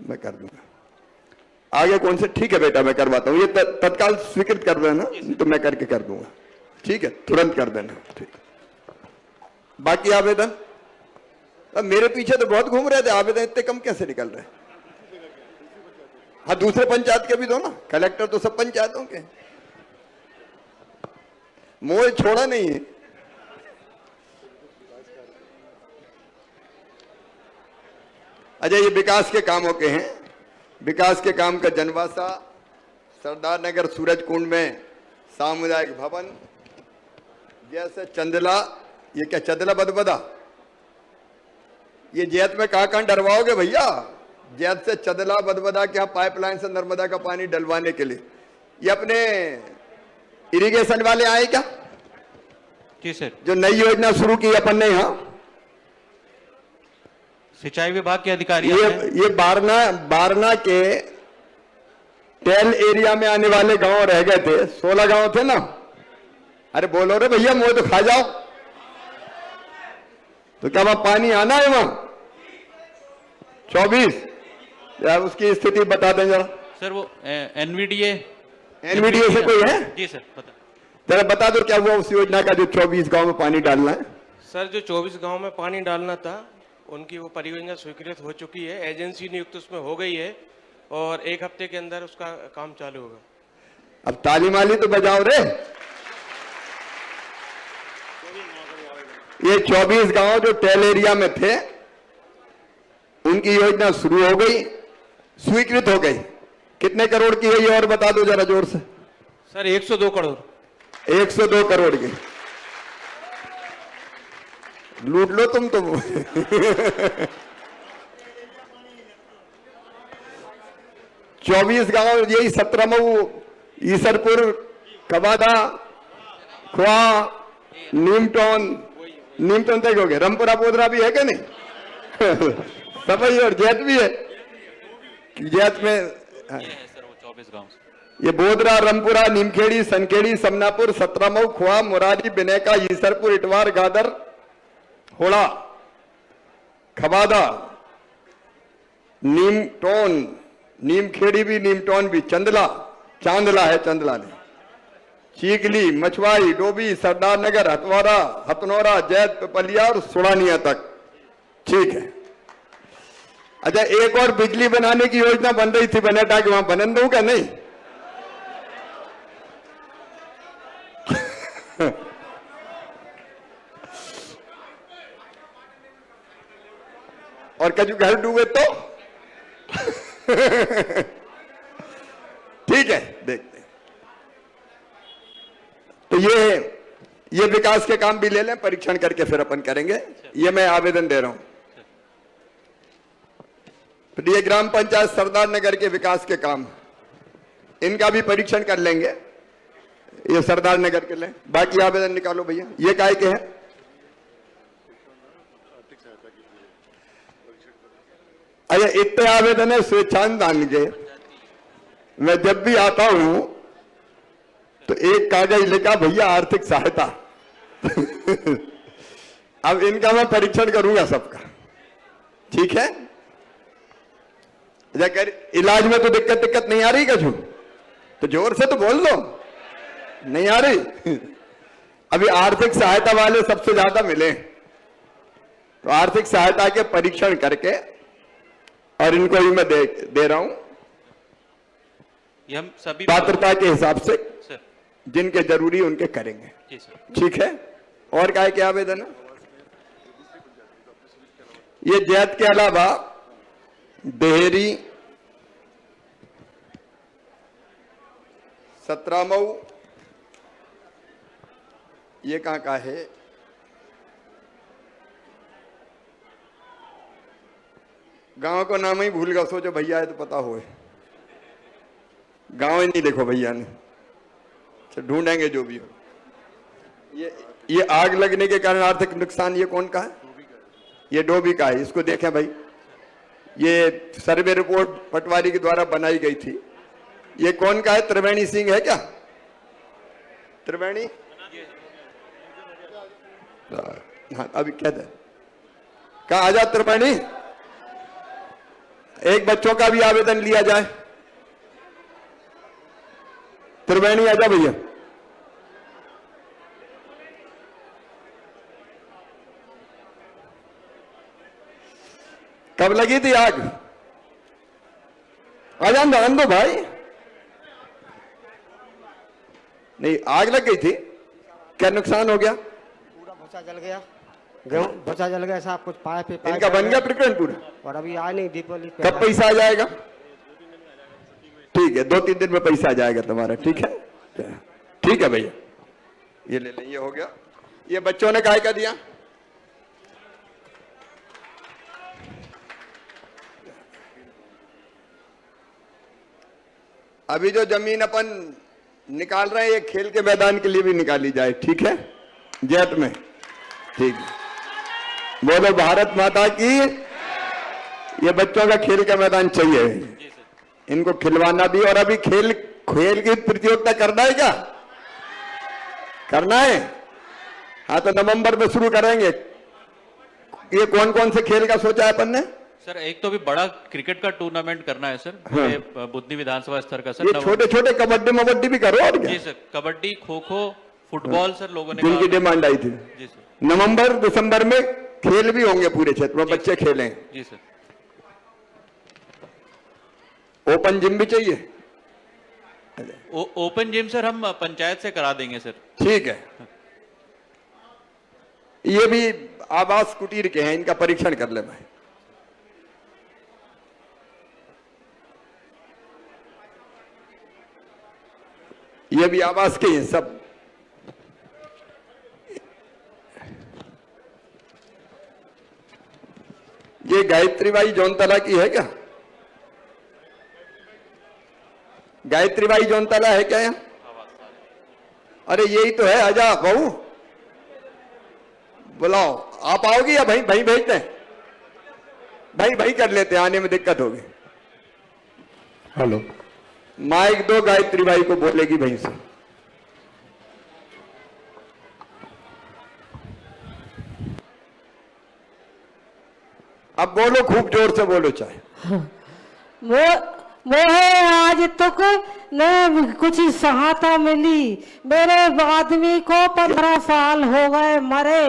मैं कर दूंगा। आगे कौन से? ठीक है बेटा, मैं करवाता हूँ। ये तत्काल स्वीकृत कर देना, तो मैं करके कर दूंगा, ठीक है? तुरंत कर देना, ठीक। बाकी आवेदन, अब मेरे पीछे तो बहुत घूम रहे थे, आवेदन इतने कम कैसे निकल रहे? हाँ, दूसरे पंचायत के भी दो ना, कलेक्टर तो सब पंचायतों के, मोह छोड़ा नहीं है। अच्छा, ये विकास के कामों के हैं। विकास के काम का जनवासा, सरदार नगर सूरज कुंड में सामुदायिक भवन, जैसे चंदला, ये क्या चंदला बदबदा, ये जैत में कहां डरवाओगे भैया? जैत से चंदला बदबदा के यहाँ पाइपलाइन से नर्मदा का पानी डलवाने के लिए ये अपने इरिगेशन वाले आए क्या? जी सर। जो नई योजना शुरू की अपन ने यहाँ, सिंचाई विभाग के अधिकारी ये बारना के टेल एरिया में आने वाले गांव रह गए थे, 16 गांव थे ना। अरे बोलो रे भैया, मुंह तो खा जाओ। तो क्या वहां पानी आना है? वहां 24 यार, उसकी स्थिति बता दें जरा सर। वो एनवीडीए से कोई है? जी सर, पता। जरा बता दो क्या हुआ उस योजना का जो 24 गांव में पानी डालना है? सर, जो 24 गांव में पानी डालना था, उनकी वो परियोजना स्वीकृत हो चुकी है, एजेंसी नियुक्त उसमें हो गई है और 1 हफ्ते के अंदर उसका काम चालू होगा। अब ताली माली तो बजाओ रे। ये 24 गांव जो टेल एरिया में थे, उनकी योजना शुरू हो गई, स्वीकृत हो गई। कितने करोड़ की है ये और बता दो जरा जोर से। सर 102 करोड़। 102 करोड़ की। लूट लो तुम तो। 24 गांव यही 17 मऊ, ईसरपुर, कबादा, खुआ, नीमटोन तक हो गए। रामपुरा बोदरा भी है क्या नहीं? सब ही, और जैत भी है। जैत में ये है सर वो 24 गांव। ये बोदरा, रामपुरा, नीमखेड़ी, सनखेड़ी, समनापुर, 17 मऊ, खुआ, मुरारी, बिनेका, ईसरपुर, इटवार, गादर, होड़ा, खबादा, नीमटोन, नीमखेड़ी भी, नीमटोन भी, चांदला है, चंदला ने, चीकली, मछवाई, डोभी, सरदार नगर, हथवारा, हथनौरा, जैत, पिपलिया और सुड़ानिया तक। ठीक है। अच्छा, एक और बिजली बनाने की योजना बन रही थी बनेटा की, वहां बनन दूं क्या नहीं? और कभी घर डूबे तो ठीक है, देखते हैं। तो ये विकास के काम भी ले लें, परीक्षण करके फिर अपन करेंगे। ये मैं आवेदन दे रहा हूं। फिर ये ग्राम पंचायत सरदार नगर के विकास के काम, इनका भी परीक्षण कर लेंगे। ये सरदार नगर के लिए बाकी आवेदन निकालो भैया। ये काय के हैं? अरे इतने आवेदन है स्वेच्छांदान के। मैं जब भी आता हूं तो एक कागज लिखा भैया आर्थिक सहायता। अब इनका मैं परीक्षण करूंगा सबका। ठीक है। अगर इलाज में तो दिक्कत नहीं आ रही कछु तो जोर से तो बोल दो, नहीं आ रही। अभी आर्थिक सहायता वाले सबसे ज्यादा मिले, तो आर्थिक सहायता के परीक्षण करके और इनको भी मैं दे रहा हूं। ये हम सभी पात्रता के हिसाब से सर। जिनके जरूरी उनके करेंगे। जी सर। ठीक है। और क्या आवेदन है? ये जैत के अलावा देहरी, 17 मऊ, ये कहां का है? गांव को नाम ही भूल गया, सोचो भैया है तो पता हो। गांव ही नहीं देखो भैया ने, तो ढूंढेंगे जो भी हो। ये आग लगने के कारण आर्थिक नुकसान, ये कौन का है? ये डोभी का है। इसको देखें भाई, ये सर्वे रिपोर्ट पटवारी के द्वारा बनाई गई थी। ये कौन का है? त्रिवेणी सिंह है क्या? त्रिवेणी, हाँ अभी क्या था? कहा आजा त्रिवेणी, एक बच्चों का भी आवेदन लिया जाए। त्रिवेणी आजा भैया। कब लगी थी आग? आजा अंदो भाई। नहीं, आग लग गई थी। क्या नुकसान हो गया? पूरा भूसा जल गया, गेहूं भूसा जल गया, सब कुछ पाइप इनका बन गया प्रकरण पूरा? और अभी आए नहीं दीपावली। कब पैसा आ जाएगा? ठीक है, 2-3 दिन में पैसा आ जाएगा तुम्हारा। ठीक है, ठीक है भैया, ये ले लें। ये हो गया। ये बच्चों ने काय का दिया? अभी जो जमीन अपन निकाल रहे हैं, ये खेल के मैदान के लिए भी निकाली जाए। ठीक है, जैत में। ठीक है, बोलो भारत माता की। ये बच्चों का खेल का मैदान चाहिए, इनको खिलवाना भी। और अभी खेल की प्रतियोगिता करना है क्या? करना है? हाँ, तो नवंबर में शुरू करेंगे। ये कौन कौन से खेल का सोचा है अपन ने? सर एक तो भी बड़ा क्रिकेट का टूर्नामेंट करना है सर। हाँ। बुद्धि विधानसभा स्तर का ये सर। छोटे छोटे कबड्डी भी करो। और क्या? जी sir, kabaddi, kho kho, football sir लोगों ने जिनकी डिमांड आई थी। जी सर। नवंबर दिसंबर में खेल भी होंगे पूरे क्षेत्र में, बच्चे खेलें। जी सर। ओपन जिम भी चाहिए? ओपन जिम सर हम पंचायत से करा देंगे सर। ठीक है। ये भी आवास कुटीर के हैं, इनका परीक्षण कर ले भाई। ये भी आवास के हैं सब। ये गायत्री बाई जौनतला की है क्या? गायत्री बाई जौनतला है क्या यहाँ? अरे यही तो है, आजा बहू, बुलाओ। आप आओगी या भाई भाई भेजते हैं? भाई भाई कर लेते हैं, आने में दिक्कत होगी। हेलो, माइक दो, गायत्री बाई को बोलेगी भाई से। अब बोलो, खूब जोर से बोलो चाहे। वो आज तक न कुछ सहायता मिली। मेरे आदमी को 15 साल हो गए मरे,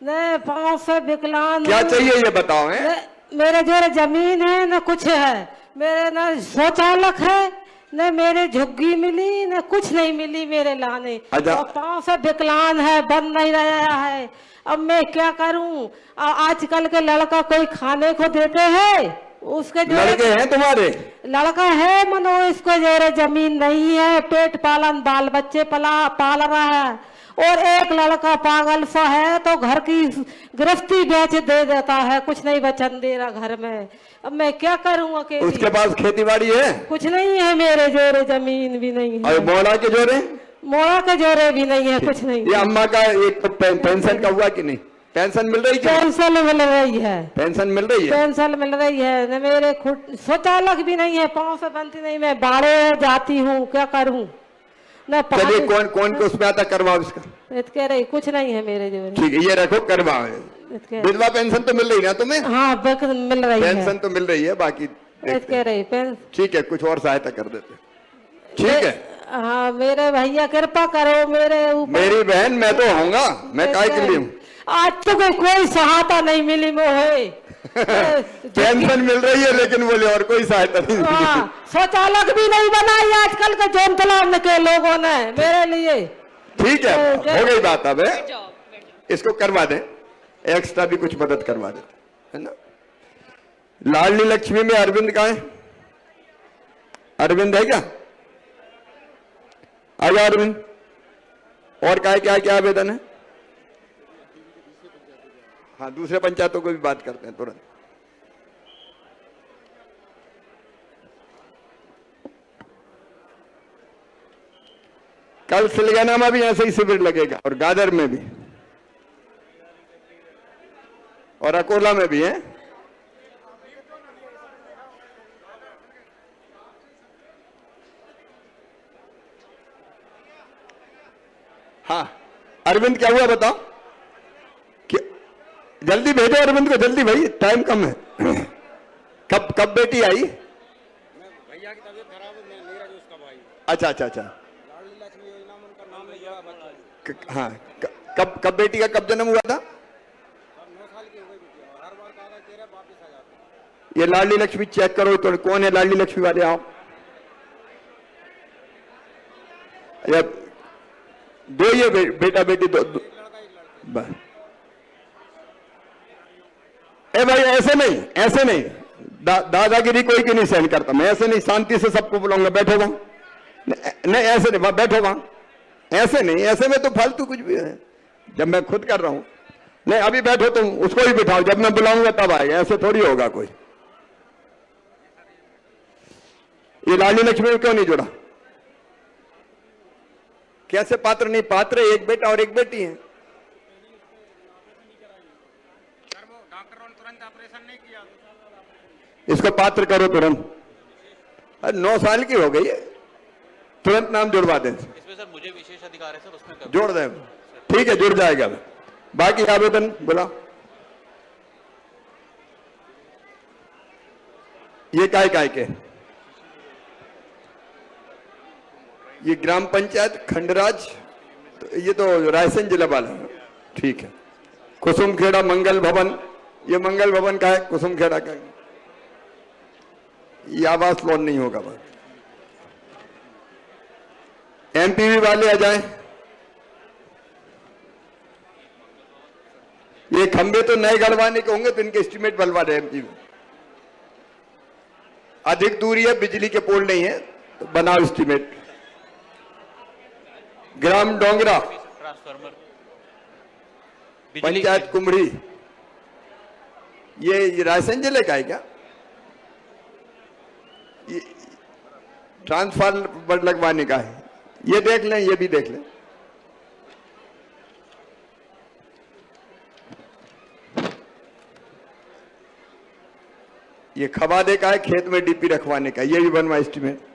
न पाँव से विकलांग। क्या चाहिए ये बताओ है? मेरे जो जमीन है न कुछ है, मेरे न शौचालय है, न मेरे झुग्गी मिली, न कुछ नहीं मिली मेरे लाने। और पाँव से विकलांग है, बन नहीं रहा है। अब मैं क्या करूं? आजकल के लड़का कोई खाने को देते हैं? उसके जो लड़के हैं तुम्हारे? लड़का है मनो, इसको जो जमीन नहीं है, पेट पालन बाल बच्चे पाल रहा है। और एक लड़का पागल सा है तो घर की गिरफ्ती बेच दे देता है, कुछ नहीं बचन दे रहा घर में। अब मैं क्या करूं अकेले? उसके पास खेती बाड़ी है? कुछ नहीं है मेरे जोरे, जमीन भी नहीं है। और मोड़ा के जोरे? मोड़ा के जोरे भी नहीं है, कुछ नहीं। ये अम्मा का एक पेंशन का हुआ कि नहीं? पेंशन मिल रही है? पेंशन मिल रही है। पेंशन मिल रही है? पेंशन मिल रही है। न मेरे शौचालय भी नहीं है, पाँव से बनती नहीं। मैं बाड़े जाती हूँ, क्या करूँ? चलिए, कौन कौन को उसमें आता करवाओ इसका। कह रही कुछ नहीं है मेरे जो। ठीक है, ये रखो, करवाओ। विधवा पेंशन तो मिल रही ना तुम्हें? हाँ, मिल रही है। पेंशन तो मिल रही है, बाकी कह रही ठीक है, कुछ और सहायता कर देते। ठीक है, हाँ मेरे भैया कृपा करो मेरे ऊपर। मेरी बहन, मैं तो होऊंगा, मैं काय के लिए हूँ। आज तो कोई सहायता नहीं मिली मोहे। पेंशन मिल रही है लेकिन बोले और कोई सहायता नहीं मिली। शौचालय भी नहीं बनाई आजकल के जौनतला के लोगों ने मेरे लिए। ठीक है, हो गई बात। अब इसको करवा दें, एक्स्ट्रा भी कुछ मदद करवा देते है ना। लाडली लक्ष्मी में अरविंद कहाँ है? अरविंद है क्या? आजा अरविंद। और क्या क्या आवेदन है? हाँ, दूसरे पंचायतों को भी बात करते हैं तुरंत। कल सिलगाना में भी ऐसे ही शिविर लगेगा, और गादर में भी, और अकोला में भी है। हाँ, अरविंद क्या हुआ बताओ? जल्दी भेजो अरविंद को, जल्दी भाई, टाइम कम है। कब बेटी आई? भैया की तबीयत खराब है, नीरज उसका भाई। अच्छा अच्छा अच्छा। लाडली लक्ष्मी योजना में उनका नाम लिखा है बच्चा। हाँ, कब बेटी का कब जन्म हुआ था? 9 साल की हो गई बेटी, और हर बार कहा तेरे वापस आ जाते। ये लाडली लक्ष्मी चेक करो तो कौन है लाडली लक्ष्मी वाले? आओ, दो ये बेटा बेटी दो। बस ए भाई, ऐसे नहीं, ऐसे नहीं। दादागिरी कोई की नहीं सहन करता मैं। ऐसे नहीं, शांति से सबको बुलाऊंगा, बैठो वहां। नहीं ऐसे नहीं, बैठो वहां। ऐसे नहीं, ऐसे में तो फालतू कुछ भी है। जब मैं खुद कर रहा हूं, नहीं अभी बैठो तुम, उसको ही बिठाओ, जब मैं बुलाऊंगा तब आएगा। ऐसे थोड़ी होगा कोई। ये लाडली लक्ष्मी में क्यों नहीं जुड़ा? कैसे पात्र नहीं? पात्र एक बेटा और एक बेटी है। इसको पात्र करो तुरंत। 9 साल की हो गई है, तुरंत नाम जुड़वा दें। इसमें सर मुझे विशेष अधिकार है सर, उसमें जोड़ दें। ठीक है, जुड़ जाएगा। बाकी आवेदन बोला। ये काय के? ये ग्राम पंचायत खंडराज, तो ये तो रायसेन जिला वाला है। ठीक है। कुसुमखेड़ा मंगल भवन, ये मंगल भवन का है, कुसुमखेड़ा का। ये आवास लोन नहीं होगा। बस एमपीवी वाले आ जाए। ये खंबे तो नए गड़वाने के होंगे तो इनके एस्टीमेट बनवा रहे एमपीवी। अधिक दूरी है, बिजली के पोल नहीं है, तो बनाओ एस्टीमेट। ग्राम डोंगरा, ट्रांसफार्मर, पंचायत कुमड़ी, ये रायसेन जिले का है क्या? ये ट्रांसफार्मर लगवाने का है, ये देख लें, ये भी देख लें। ये खवादे का है, खेत में डीपी रखवाने का, ये भी बनवा एस्टीमेट।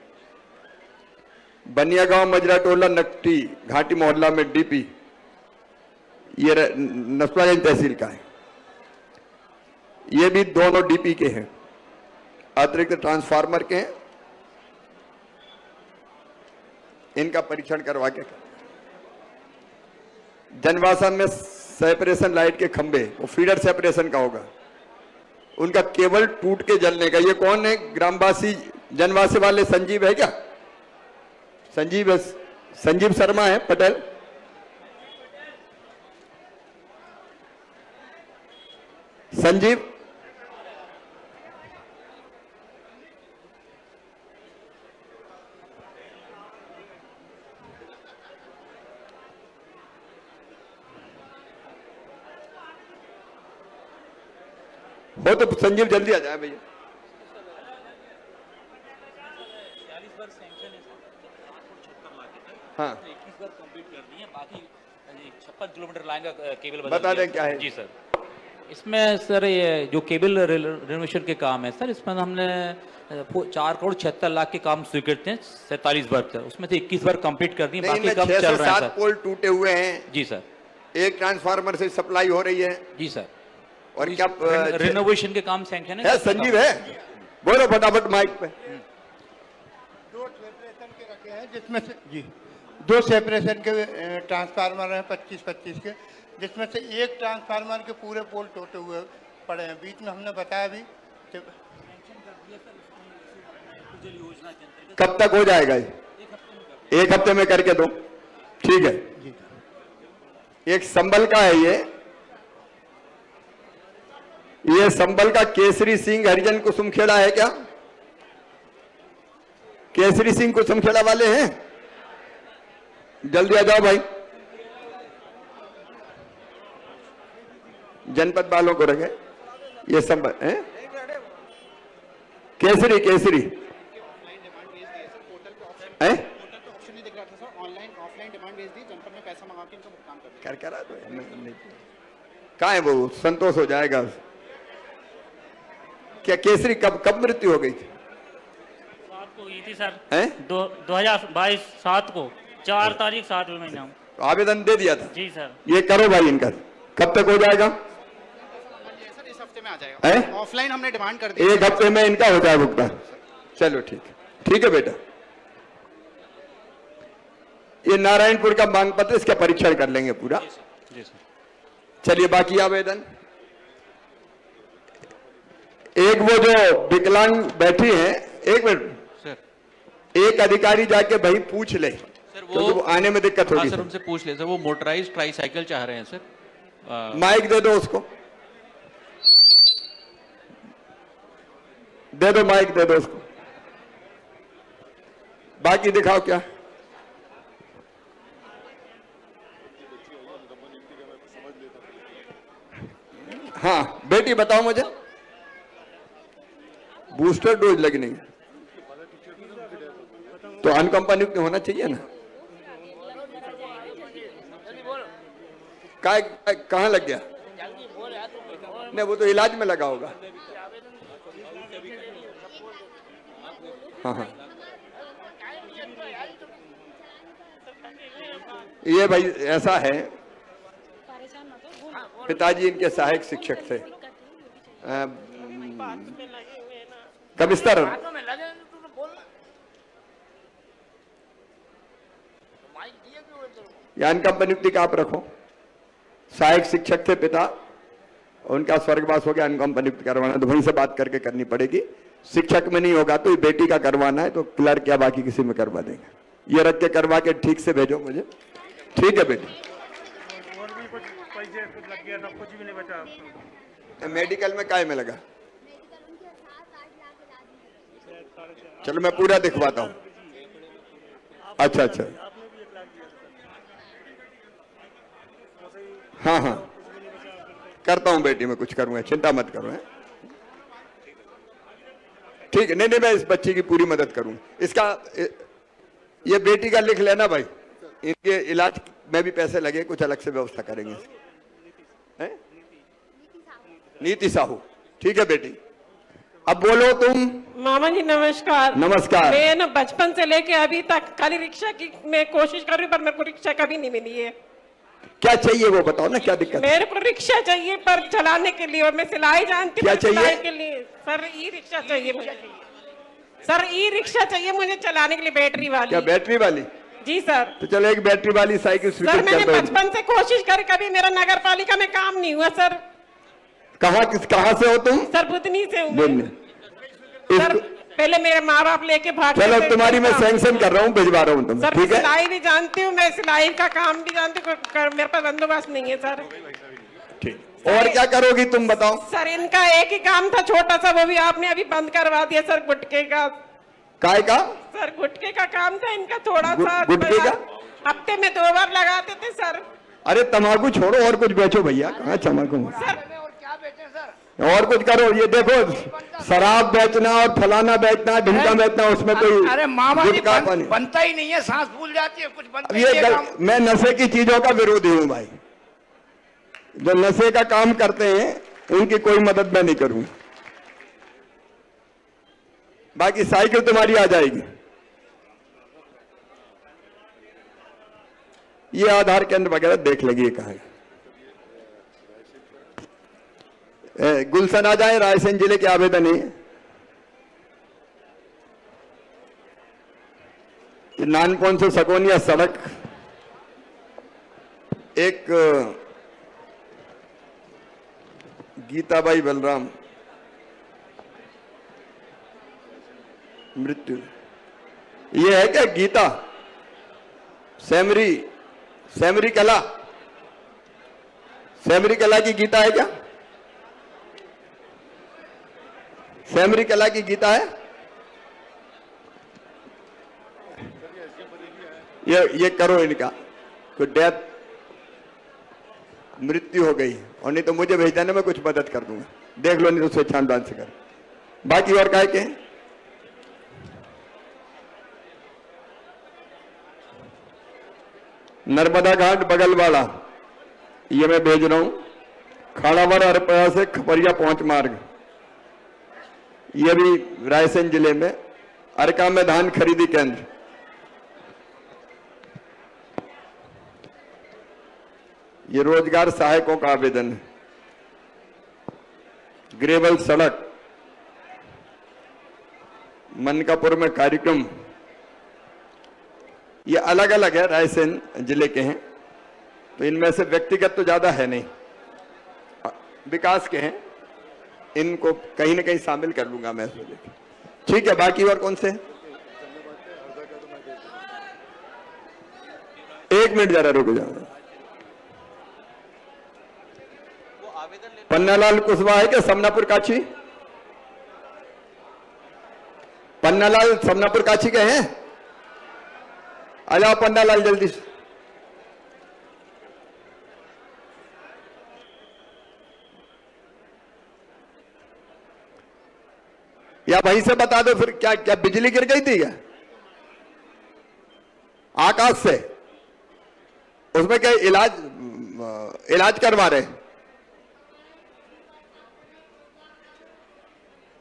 बनिया गांव, मजरा टोला, नकटी घाटी मोहल्ला में डीपी, ये नसवागंज तहसील का है। ये भी दोनों डीपी के हैं, अतिरिक्त ट्रांसफार्मर के हैं। इनका परीक्षण करवा के जनवासा में सेपरेशन लाइट के खंभे, वो फीडर सेपरेशन का होगा, उनका केबल टूट के जलने का। ये कौन है? ग्रामवासी जनवासी वाले संजीव है क्या? संजीव शर्मा है पटेल। संजीव हो तो संजीव जल्दी आ जाए भैया। हाँ 21 बार कंप्लीट कर दी है, बाकी 56 किलोमीटर लाइन का केबल बता दें क्या है। जी सर, इसमें सर ये जो केबल रिनोवेशन के काम है सर, इसमें हमने 4,76,00,000 के काम स्वीकृत थे 47 बार सर, उसमें से 21 बार कंप्लीट कर दी, बाकी काम चल रहा है सर। पोल टूटे हुए हैं। जी सर, एक ट्रांसफार्मर से सप्लाई हो रही है। जी सर, और क्या रिनोवेशन के काम सैंक्शन है? संजीव है, बोलो फटाफट माइक पे। 2 सेपरेशन के रखे हैं, जिसमें से जी 2 सेपरेशन के ट्रांसफार्मर हैं 25-25 के, जिसमें से एक ट्रांसफार्मर के पूरे पोल टूटे हुए पड़े हैं। बीच में हमने बताया भी कब तक हो जाएगा? एक हफ्ते में करके दो, ठीक है। एक संबल का है, ये संबल का केसरी सिंह हरिजन कुसुमखेड़ा है क्या? केसरी सिंह कुसुमखेड़ा वाले हैं? जल्दी आ जाओ भाई, जनपद वालों को रखे। ये संबल है केसरी है? कर करा दो, कहाँ है वो? संतोष हो जाएगा। क्या केसरी कब मृत्यु हो गई थी? 7 को हुई थी सर, हैं? 2022 7 को, 4 तारीख 7वें महीना। आवेदन दे दिया था? जी सर। ये करो भाई इनका, कब तक हो जाएगा? सर इस हफ्ते में आ जाएगा। ऑफलाइन हमने डिमांड कर दी, 1 हफ्ते में इनका हो जाए भुगतान। चलो ठीक है बेटा। ये नारायणपुर का मांग पत्र, इसका परीक्षण कर लेंगे पूरा। चलिए बाकी आवेदन। एक वो जो विकलांग बैठी है, एक मिनट सर, एक अधिकारी जाके भाई पूछ ले सर, वो आने में दिक्कत होगी। सर उनसे पूछ ले सर, वो मोटराइज्ड ट्राईसाइकिल चाह रहे हैं सर। माइक दे दो उसको, दे दो माइक, दे दो उसको। बाकी दिखाओ क्या। हाँ बेटी बताओ मुझे, बूस्टर डोज लगनी है तो अनकंपनीयुक्त होना चाहिए ना। कहाँ लग गया? नहीं वो तो इलाज में लगा होगा। हाँ ये भाई ऐसा है, पिताजी इनके सहायक शिक्षक थे, कमिश्नर। यान कंपनी का आप रखो, सहायक शिक्षक थे पिता, उनका स्वर्गवास हो गया, अनकंपनियुक्त करवाना तो वहीं से बात करके करनी पड़ेगी। शिक्षक में नहीं होगा तो बेटी का करवाना है तो क्लर्क या बाकी किसी में करवा देंगे। ये रख के करवा के ठीक से भेजो मुझे, ठीक है बेटी। और भी कुछ पैसे लग गया था, कुछ भी नहीं बचा। मेडिकल में काय में लगा? चलो मैं पूरा दिखवाता हूँ। अच्छा हाँ हाँ करता हूं बेटी, मैं कुछ करूंगा, चिंता मत करो। है ठीक है, नहीं नहीं मैं इस बच्ची की पूरी मदद करूंगा। इसका ये बेटी का लिख लेना भाई, इनके इलाज में भी पैसे लगे, कुछ अलग से व्यवस्था करेंगे। है? नीति साहू, ठीक है बेटी। अब बोलो तुम। मामा जी नमस्कार। नमस्कार। मैं ना बचपन से लेके अभी तक खाली रिक्शा की मैं कोशिश कर रही हूँ, पर मेरे को रिक्शा कभी नहीं मिली है। क्या चाहिए वो बताओ ना, क्या दिक्कत है? मेरे को रिक्शा चाहिए पर चलाने के लिए, और मैं सिलाई जानती हूँ। क्या चाहिए? सिलाई के लिए सर ई रिक्शा चाहिए मुझे। सर ई रिक्शा चाहिए मुझे चलाने के लिए, बैटरी वाली। क्या बैटरी वाली? जी सर। तो चलो एक बैटरी वाली साइकिल सर स्वीकृत मैंने कर दो। बचपन से कोशिश करी, कभी मेरा नगर पालिका में काम नहीं हुआ सर। कहाँ से हो तुम? सर बुधनी से हूँ। बुधनी। सर पहले मेरे माँ बाप लेके भाग। चलो तुम्हारी मैं सैंक्शन कर रहा हूँ, भिजवा रहा हूँ तुम्हें, सर ठीक है? सिलाई भी जानती हूँ मैं, सिलाई का काम भी जानती हूँ, मेरे पास बंदोबस्त नहीं है सर। ठीक। और क्या करोगी तुम बताओ? सर इनका एक ही काम था छोटा सा, वो भी आपने अभी बंद करवा दिया सर, गुटके का। काय का? सर गुटके का काम था इनका थोड़ा सा। गुटके का? हफ्ते में 2 बार लगाते थे सर। अरे तम्बाकू छोड़ो और कुछ बेचो भैया, कहाँ तम्बाकू? और कुछ करो। ये देखो शराब बेचना और फलाना बेचना, ढिमका बेचना, उसमें कोई अरे मामा जी गुटखा पानी बनता ही नहीं है, सांस फूल जाती है, कुछ बनता अब ही ये नहीं है काम। मैं नशे की चीजों का विरोधी हूँ भाई। जो नशे का काम करते हैं उनकी कोई मदद मैं नहीं करूंगा। बाकी साइकिल तुम्हारी आ जाएगी। ये आधार केंद्र वगैरह देख लेगी कहाँ है। गुलशन आ जाए, रायसेन जिले के आवेदन है। नानपौन से सकोनिया सड़क एक गीताबाई बलराम मृत्यु। ये है क्या गीता? सैमरी कला, सैमरी कला की गीता है क्या? सैमरी कला की गीता है? ये करो इनका, तो डेथ मृत्यु हो गई, और नहीं तो मुझे भेज देना, मैं कुछ मदद कर दूंगा। देख लो, नहीं तो उसे छानबान से कर। बाकी और काय के नर्मदा घाट बगलवाड़ा, ये मैं भेज रहा हूं। खाड़ावर अरपया से खपरिया पहुंच मार्ग, ये भी रायसेन जिले में। अरका में धान खरीदी केंद्र, ये रोजगार सहायकों का आवेदन है। ग्रेवल सड़क, मनकापुर में कार्यक्रम, ये अलग अलग है, रायसेन जिले के हैं। तो इनमें से व्यक्तिगत तो ज्यादा है नहीं, विकास के हैं, इनको कहीं ना कहीं शामिल कर लूंगा मैं इसमें। ठीक है, बाकी और कौन से? एक मिनट जरा रुक जाओ। पन्नालाल कुशवाहा है क्या समनापुर काछी? पन्नालाल समनापुर काछी के हैं? आ जाओ पन्नालाल जल्दी से। या वहीं से बता दो फिर, क्या क्या बिजली गिर गई थी क्या आकाश से? उसमें क्या इलाज करवा रहे?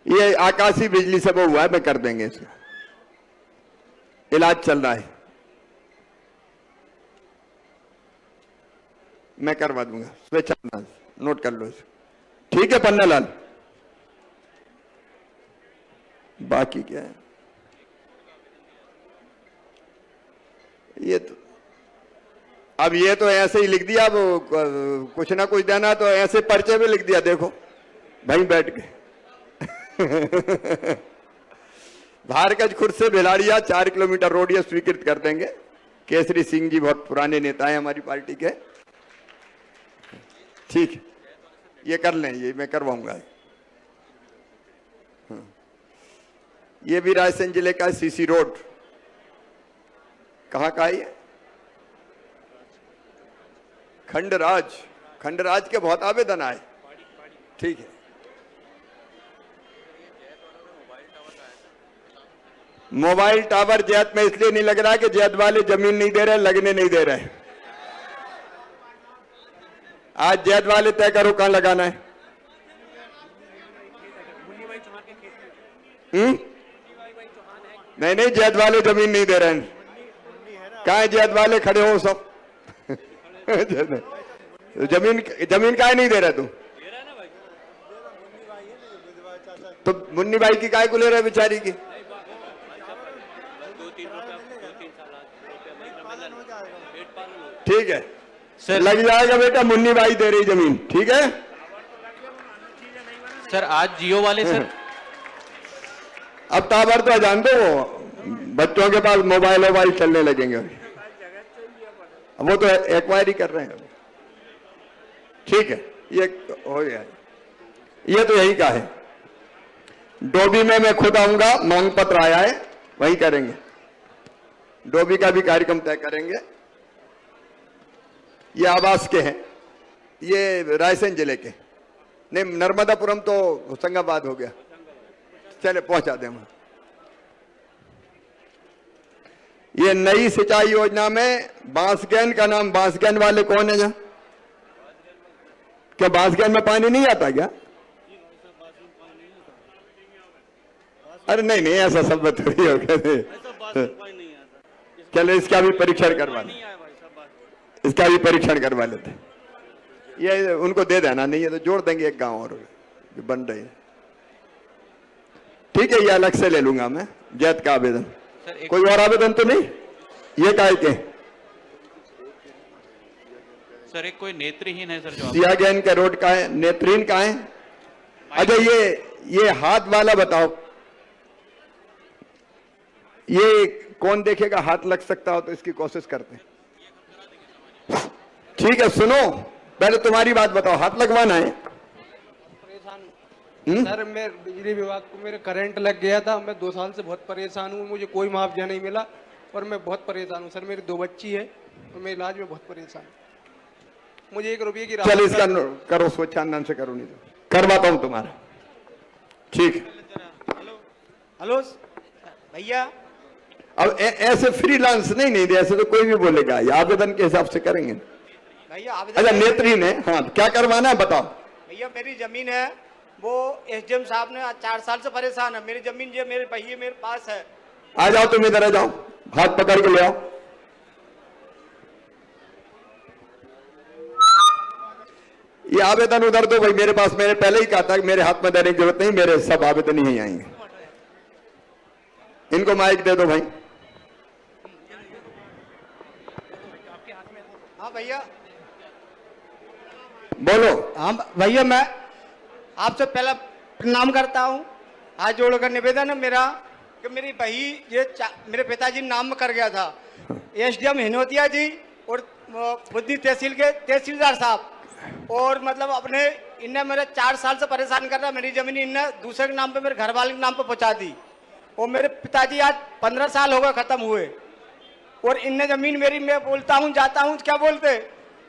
ये आकाशीय बिजली से वो हुआ है, मैं कर देंगे इसका, इलाज चल रहा है, मैं करवा दूंगा। स्वेच्छा नोट कर लो इसे। ठीक है पन्नालाल। बाकी क्या है? ये तो अब ये तो ऐसे ही लिख दिया, वो कुछ ना कुछ देना तो ऐसे पर्चे में लिख दिया, देखो भाई बैठ के। भारगज खुर्द से भिलाड़िया 4 किलोमीटर रोड ये स्वीकृत कर देंगे। केसरी सिंह जी बहुत पुराने नेता हैं हमारी पार्टी के। ठीक, ये कर लें, ये मैं करवाऊंगा। ये भी रायसेन जिले का सीसी रोड, कहाँ का है? खंडराज खंडराज के बहुत आवेदन आए। ठीक है, मोबाइल टावर जैत में इसलिए नहीं लग रहा कि जैत वाले जमीन नहीं दे रहे, लगने नहीं दे रहे। आज जैत वाले तय करो कहां लगाना है। नहीं नहीं, जैत वाले जमीन नहीं दे रहे हैं। कहां है जैत वाले, खड़े हो सब। जमीन काहे नहीं दे रहा तू? तो मुन्नी बाई की काहे को ले रहे बेचारी की? ठीक है सर, लग जाएगा बेटा, मुन्नी बाई दे रही जमीन। ठीक है सर, आज जियो वाले सर अब टावर तो जान दो, बच्चों के पास मोबाइल चलने लगेंगे। अब वो तो एक्वायरी कर रहे हैं। ठीक है, ये हो गया। ये तो यही का है। डोबी में मैं खुद आऊंगा, मांग पत्र आया है, वही करेंगे। डोबी का भी कार्यक्रम तय करेंगे। ये आवास के हैं, ये रायसेन जिले के नहीं, नर्मदापुरम तो होशंगाबाद हो गया। चले पहुंचा दें वहां। ये नई सिंचाई योजना में बांसगैन का नाम, बांसगैन वाले कौन है? क्या बांसगैन में पानी नहीं आता क्या? अरे नहीं नहीं, ऐसा सब थोड़ी हो गया। चलो इसका भी परीक्षण करवा लें, इसका भी परीक्षण करवा लेते। ये उनको दे देना, नहीं है तो जोड़ देंगे एक गांव और जो बन रही है। ठीक है, ये अलग से ले लूंगा मैं जैत का आवेदन। कोई और आवेदन तो नहीं? ये काहे के? सर एक कोई नेत्रहीन है सर जो सियागैन का रोड का है, नेत्रहीन का है। अच्छा ये हाथ वाला बताओ, ये कौन देखेगा? हाथ लग सकता हो तो इसकी कोशिश करते हैं। ठीक है, सुनो पहले तुम्हारी बात बताओ, हाथ लगवाना है? सर मैं बिजली विभाग को मेरे करंट लग गया था, मैं 2 साल से बहुत परेशान हूँ, मुझे कोई मुआवजा नहीं मिला और मैं बहुत परेशान हूँ। सर मेरी 2 बच्ची है और मैं इलाज में बहुत परेशान हूँ। मुझे 1 रुपये की चल इसका करो, स्वच्छांदन से करो, नहीं तो करवाता हूँ तुम्हारा। ठीक है। हेलो भैया, अब ऐसे फ्रीलांस नहीं दे, ऐसे तो कोई भी बोलेगा। ये आवेदन के हिसाब से करेंगे भैया। अच्छा नेत्रहीन है, हाँ क्या करवाना है बताओ। भैया मेरी जमीन है, वो एसडीएम साहब ने 4 साल से परेशान है। मेरी जमीन जो मेरे भैया मेरे पास है। आ जाओ तुम इधर आ जाओ, हाथ पकड़ के ले आओ। ये आवेदन उधर दो भाई मेरे पास। मैंने पहले ही कहा था कि मेरे हाथ में देने की जरूरत नहीं, मेरे सब आवेदन ही आएंगे। इनको माइक दे दो भाई। हाँ भैया बोलो। हाँ भैया, मैं आपसे पहला प्रणाम करता हूँ। हाथ जोड़कर निवेदन है मेरा कि मेरी बही ये मेरे पिताजी नाम में कर गया था। एसडीएम हिनोतिया जी और बुद्धि तहसील के तहसीलदार साहब, और मतलब अपने इनने मेरे 4 साल से परेशान कर रहा। मेरी जमीन इनने दूसरे के नाम पे, मेरे घर वाले के नाम पे पहुंचा दी। और मेरे पिताजी आज 15 साल हो गए खत्म हुए, और इनने जमीन मेरी, मैं बोलता हूँ जाता हूँ, क्या बोलते?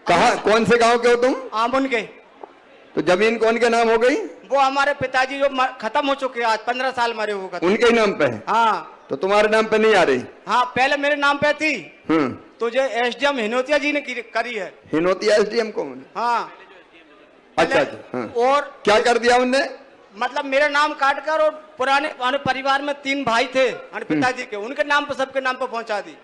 कहाँ, कौन से गांव के हो तुम? आमुन के। तो जमीन कौन के नाम हो गई? वो हमारे पिताजी जो खत्म हो चुके हैं, आज 15 साल मरे हुए, उनके ही नाम पे है। हाँ। तो तुम्हारे नाम पे नहीं आ रही? हाँ, पहले मेरे नाम पे थी, तो जो एसडीएम हिनोतिया जी ने करी है। हिनोतिया एसडीएम कौन? हाँ। अच्छा अच्छा, हाँ। और क्या कर दिया उनने? मतलब मेरे नाम काट कर, और पुराने हमारे परिवार में 3 भाई थे हमारे पिताजी के, उनके नाम पे, सबके नाम पे पहुंचा दी।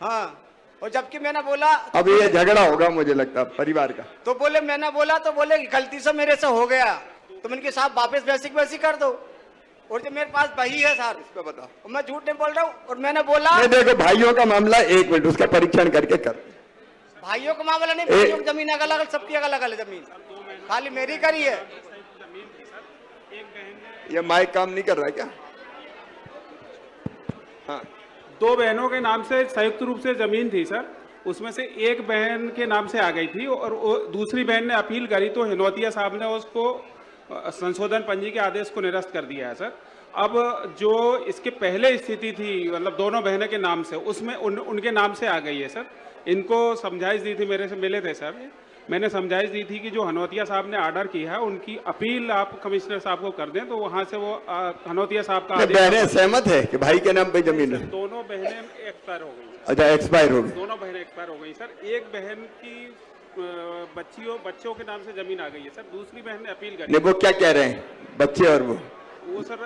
हाँ, और जबकि मैंने बोला अब ये झगड़ा होगा मुझे लगता परिवार का। तो बोले, मैंने बोला तो बोले गलती से मेरे से हो गया, तो मैंने साहब वापस वैसी कर दो। और जो मेरे पास बही है सर, इसको बताओ। मैं झूठ नहीं बोल रहा हूँ। और मैंने बोला देखो भाइयों का मामला, 1 मिनट उसका परीक्षण करके कर। भाइयों का मामला नहीं, भाइयों की जमीन अलग अलग, सबकी अलग अलग जमीन, खाली मेरी करी है। ये माइक काम नहीं कर रहा है क्या? हाँ। 2 बहनों के नाम से संयुक्त रूप से जमीन थी सर, उसमें से एक बहन के नाम से आ गई थी, और दूसरी बहन ने अपील करी तो हिनोतिया साहब ने उसको संशोधन पंजी के आदेश को निरस्त कर दिया है सर। अब जो इसके पहले स्थिति थी, मतलब दोनों बहनों के नाम से, उसमें उनके नाम से आ गई है सर। इनको समझाइश दी थी, मेरे से मिले थे सर, मैंने समझाइश दी थी कि जो हनौतिया साहब ने ऑर्डर किया है उनकी अपील आप कमिश्नर साहब को कर दें, तो वहां से वो हनौतिया साहब का बहनें सहमत है कि भाई के नाम पे जमीन है? दोनों बहनें एक्सपायर हो गई। अच्छा, एक्सपायर हो गई। दोनों बहनें एक्सपायर हो गई सर। एक बहन की बच्चों के नाम से जमीन आ गई है सर, दूसरी बहन ने अपील करी। नहीं, वो क्या कह रहे हैं बच्चे? और वो सर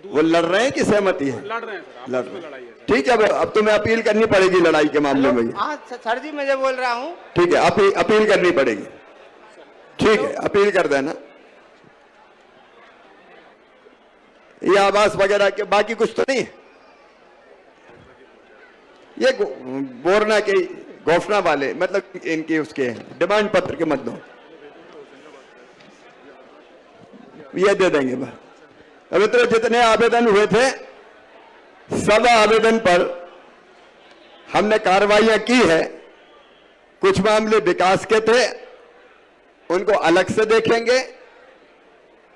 वो लड़ रहे हैं कि सहमति है? लड़ रहे हैं सर, लड़ आपस में लड़ाई है सर। ठीक है, अब तुम्हें अपील करनी पड़ेगी लड़ाई के मामले में। हाँ सर जी, मैं जो बोल रहा हूँ, ठीक है, अपील करनी पड़ेगी। ठीक है, अपील कर देना। ये आवास वगैरह के बाकी कुछ तो नहीं है? ये बोरना के घोषणा वाले मतलब इनके उसके डिमांड पत्र के मत दो, ये दे देंगे बस। अभी तो जितने आवेदन हुए थे सब आवेदन पर हमने कार्रवाइयां की है। कुछ मामले विकास के थे, उनको अलग से देखेंगे,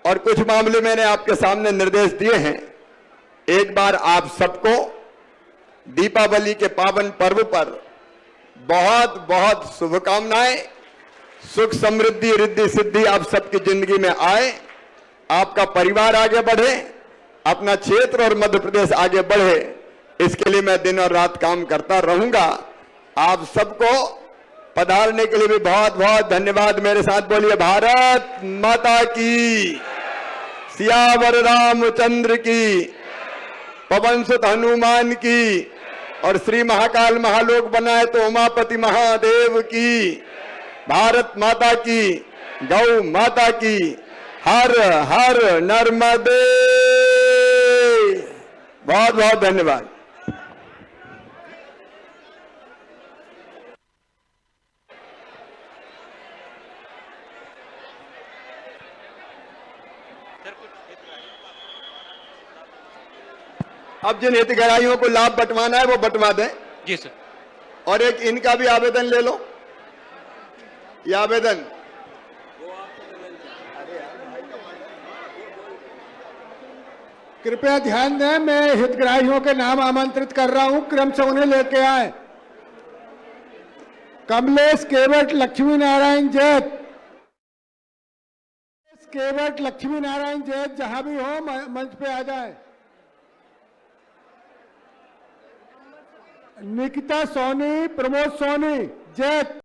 और कुछ मामले मैंने आपके सामने निर्देश दिए हैं। एक बार आप सबको दीपावली के पावन पर्व पर बहुत बहुत शुभकामनाएं। सुख समृद्धि रिद्धि सिद्धि आप सबकी जिंदगी में आए, आपका परिवार आगे बढ़े, अपना क्षेत्र और मध्य प्रदेश आगे बढ़े, इसके लिए मैं दिन और रात काम करता रहूंगा। आप सबको पधारने के लिए भी बहुत बहुत धन्यवाद। मेरे साथ बोलिए भारत माता की, सियावर रामचंद्र की, पवन सुत हनुमान की, और श्री महाकाल महालोक बनाए तो उमापति महादेव की, भारत माता की, गौ माता की, हर हर नर्मदे। बहुत बहुत धन्यवाद। अब जिन हितग्राहियों को लाभ बंटवाना है वो बंटवा दें। जी सर। और एक इनका भी आवेदन ले लो, ये आवेदन कृपया ध्यान दें, मैं हितग्राहियों के नाम आमंत्रित कर रहा हूं, क्रम से उन्हें लेके आए। कमलेश केवट लक्ष्मी नारायण जैत, केवट लक्ष्मी नारायण जैत जहां भी हो मंच पे आ जाए। निकिता सोनी, प्रमोद सोनी जैत।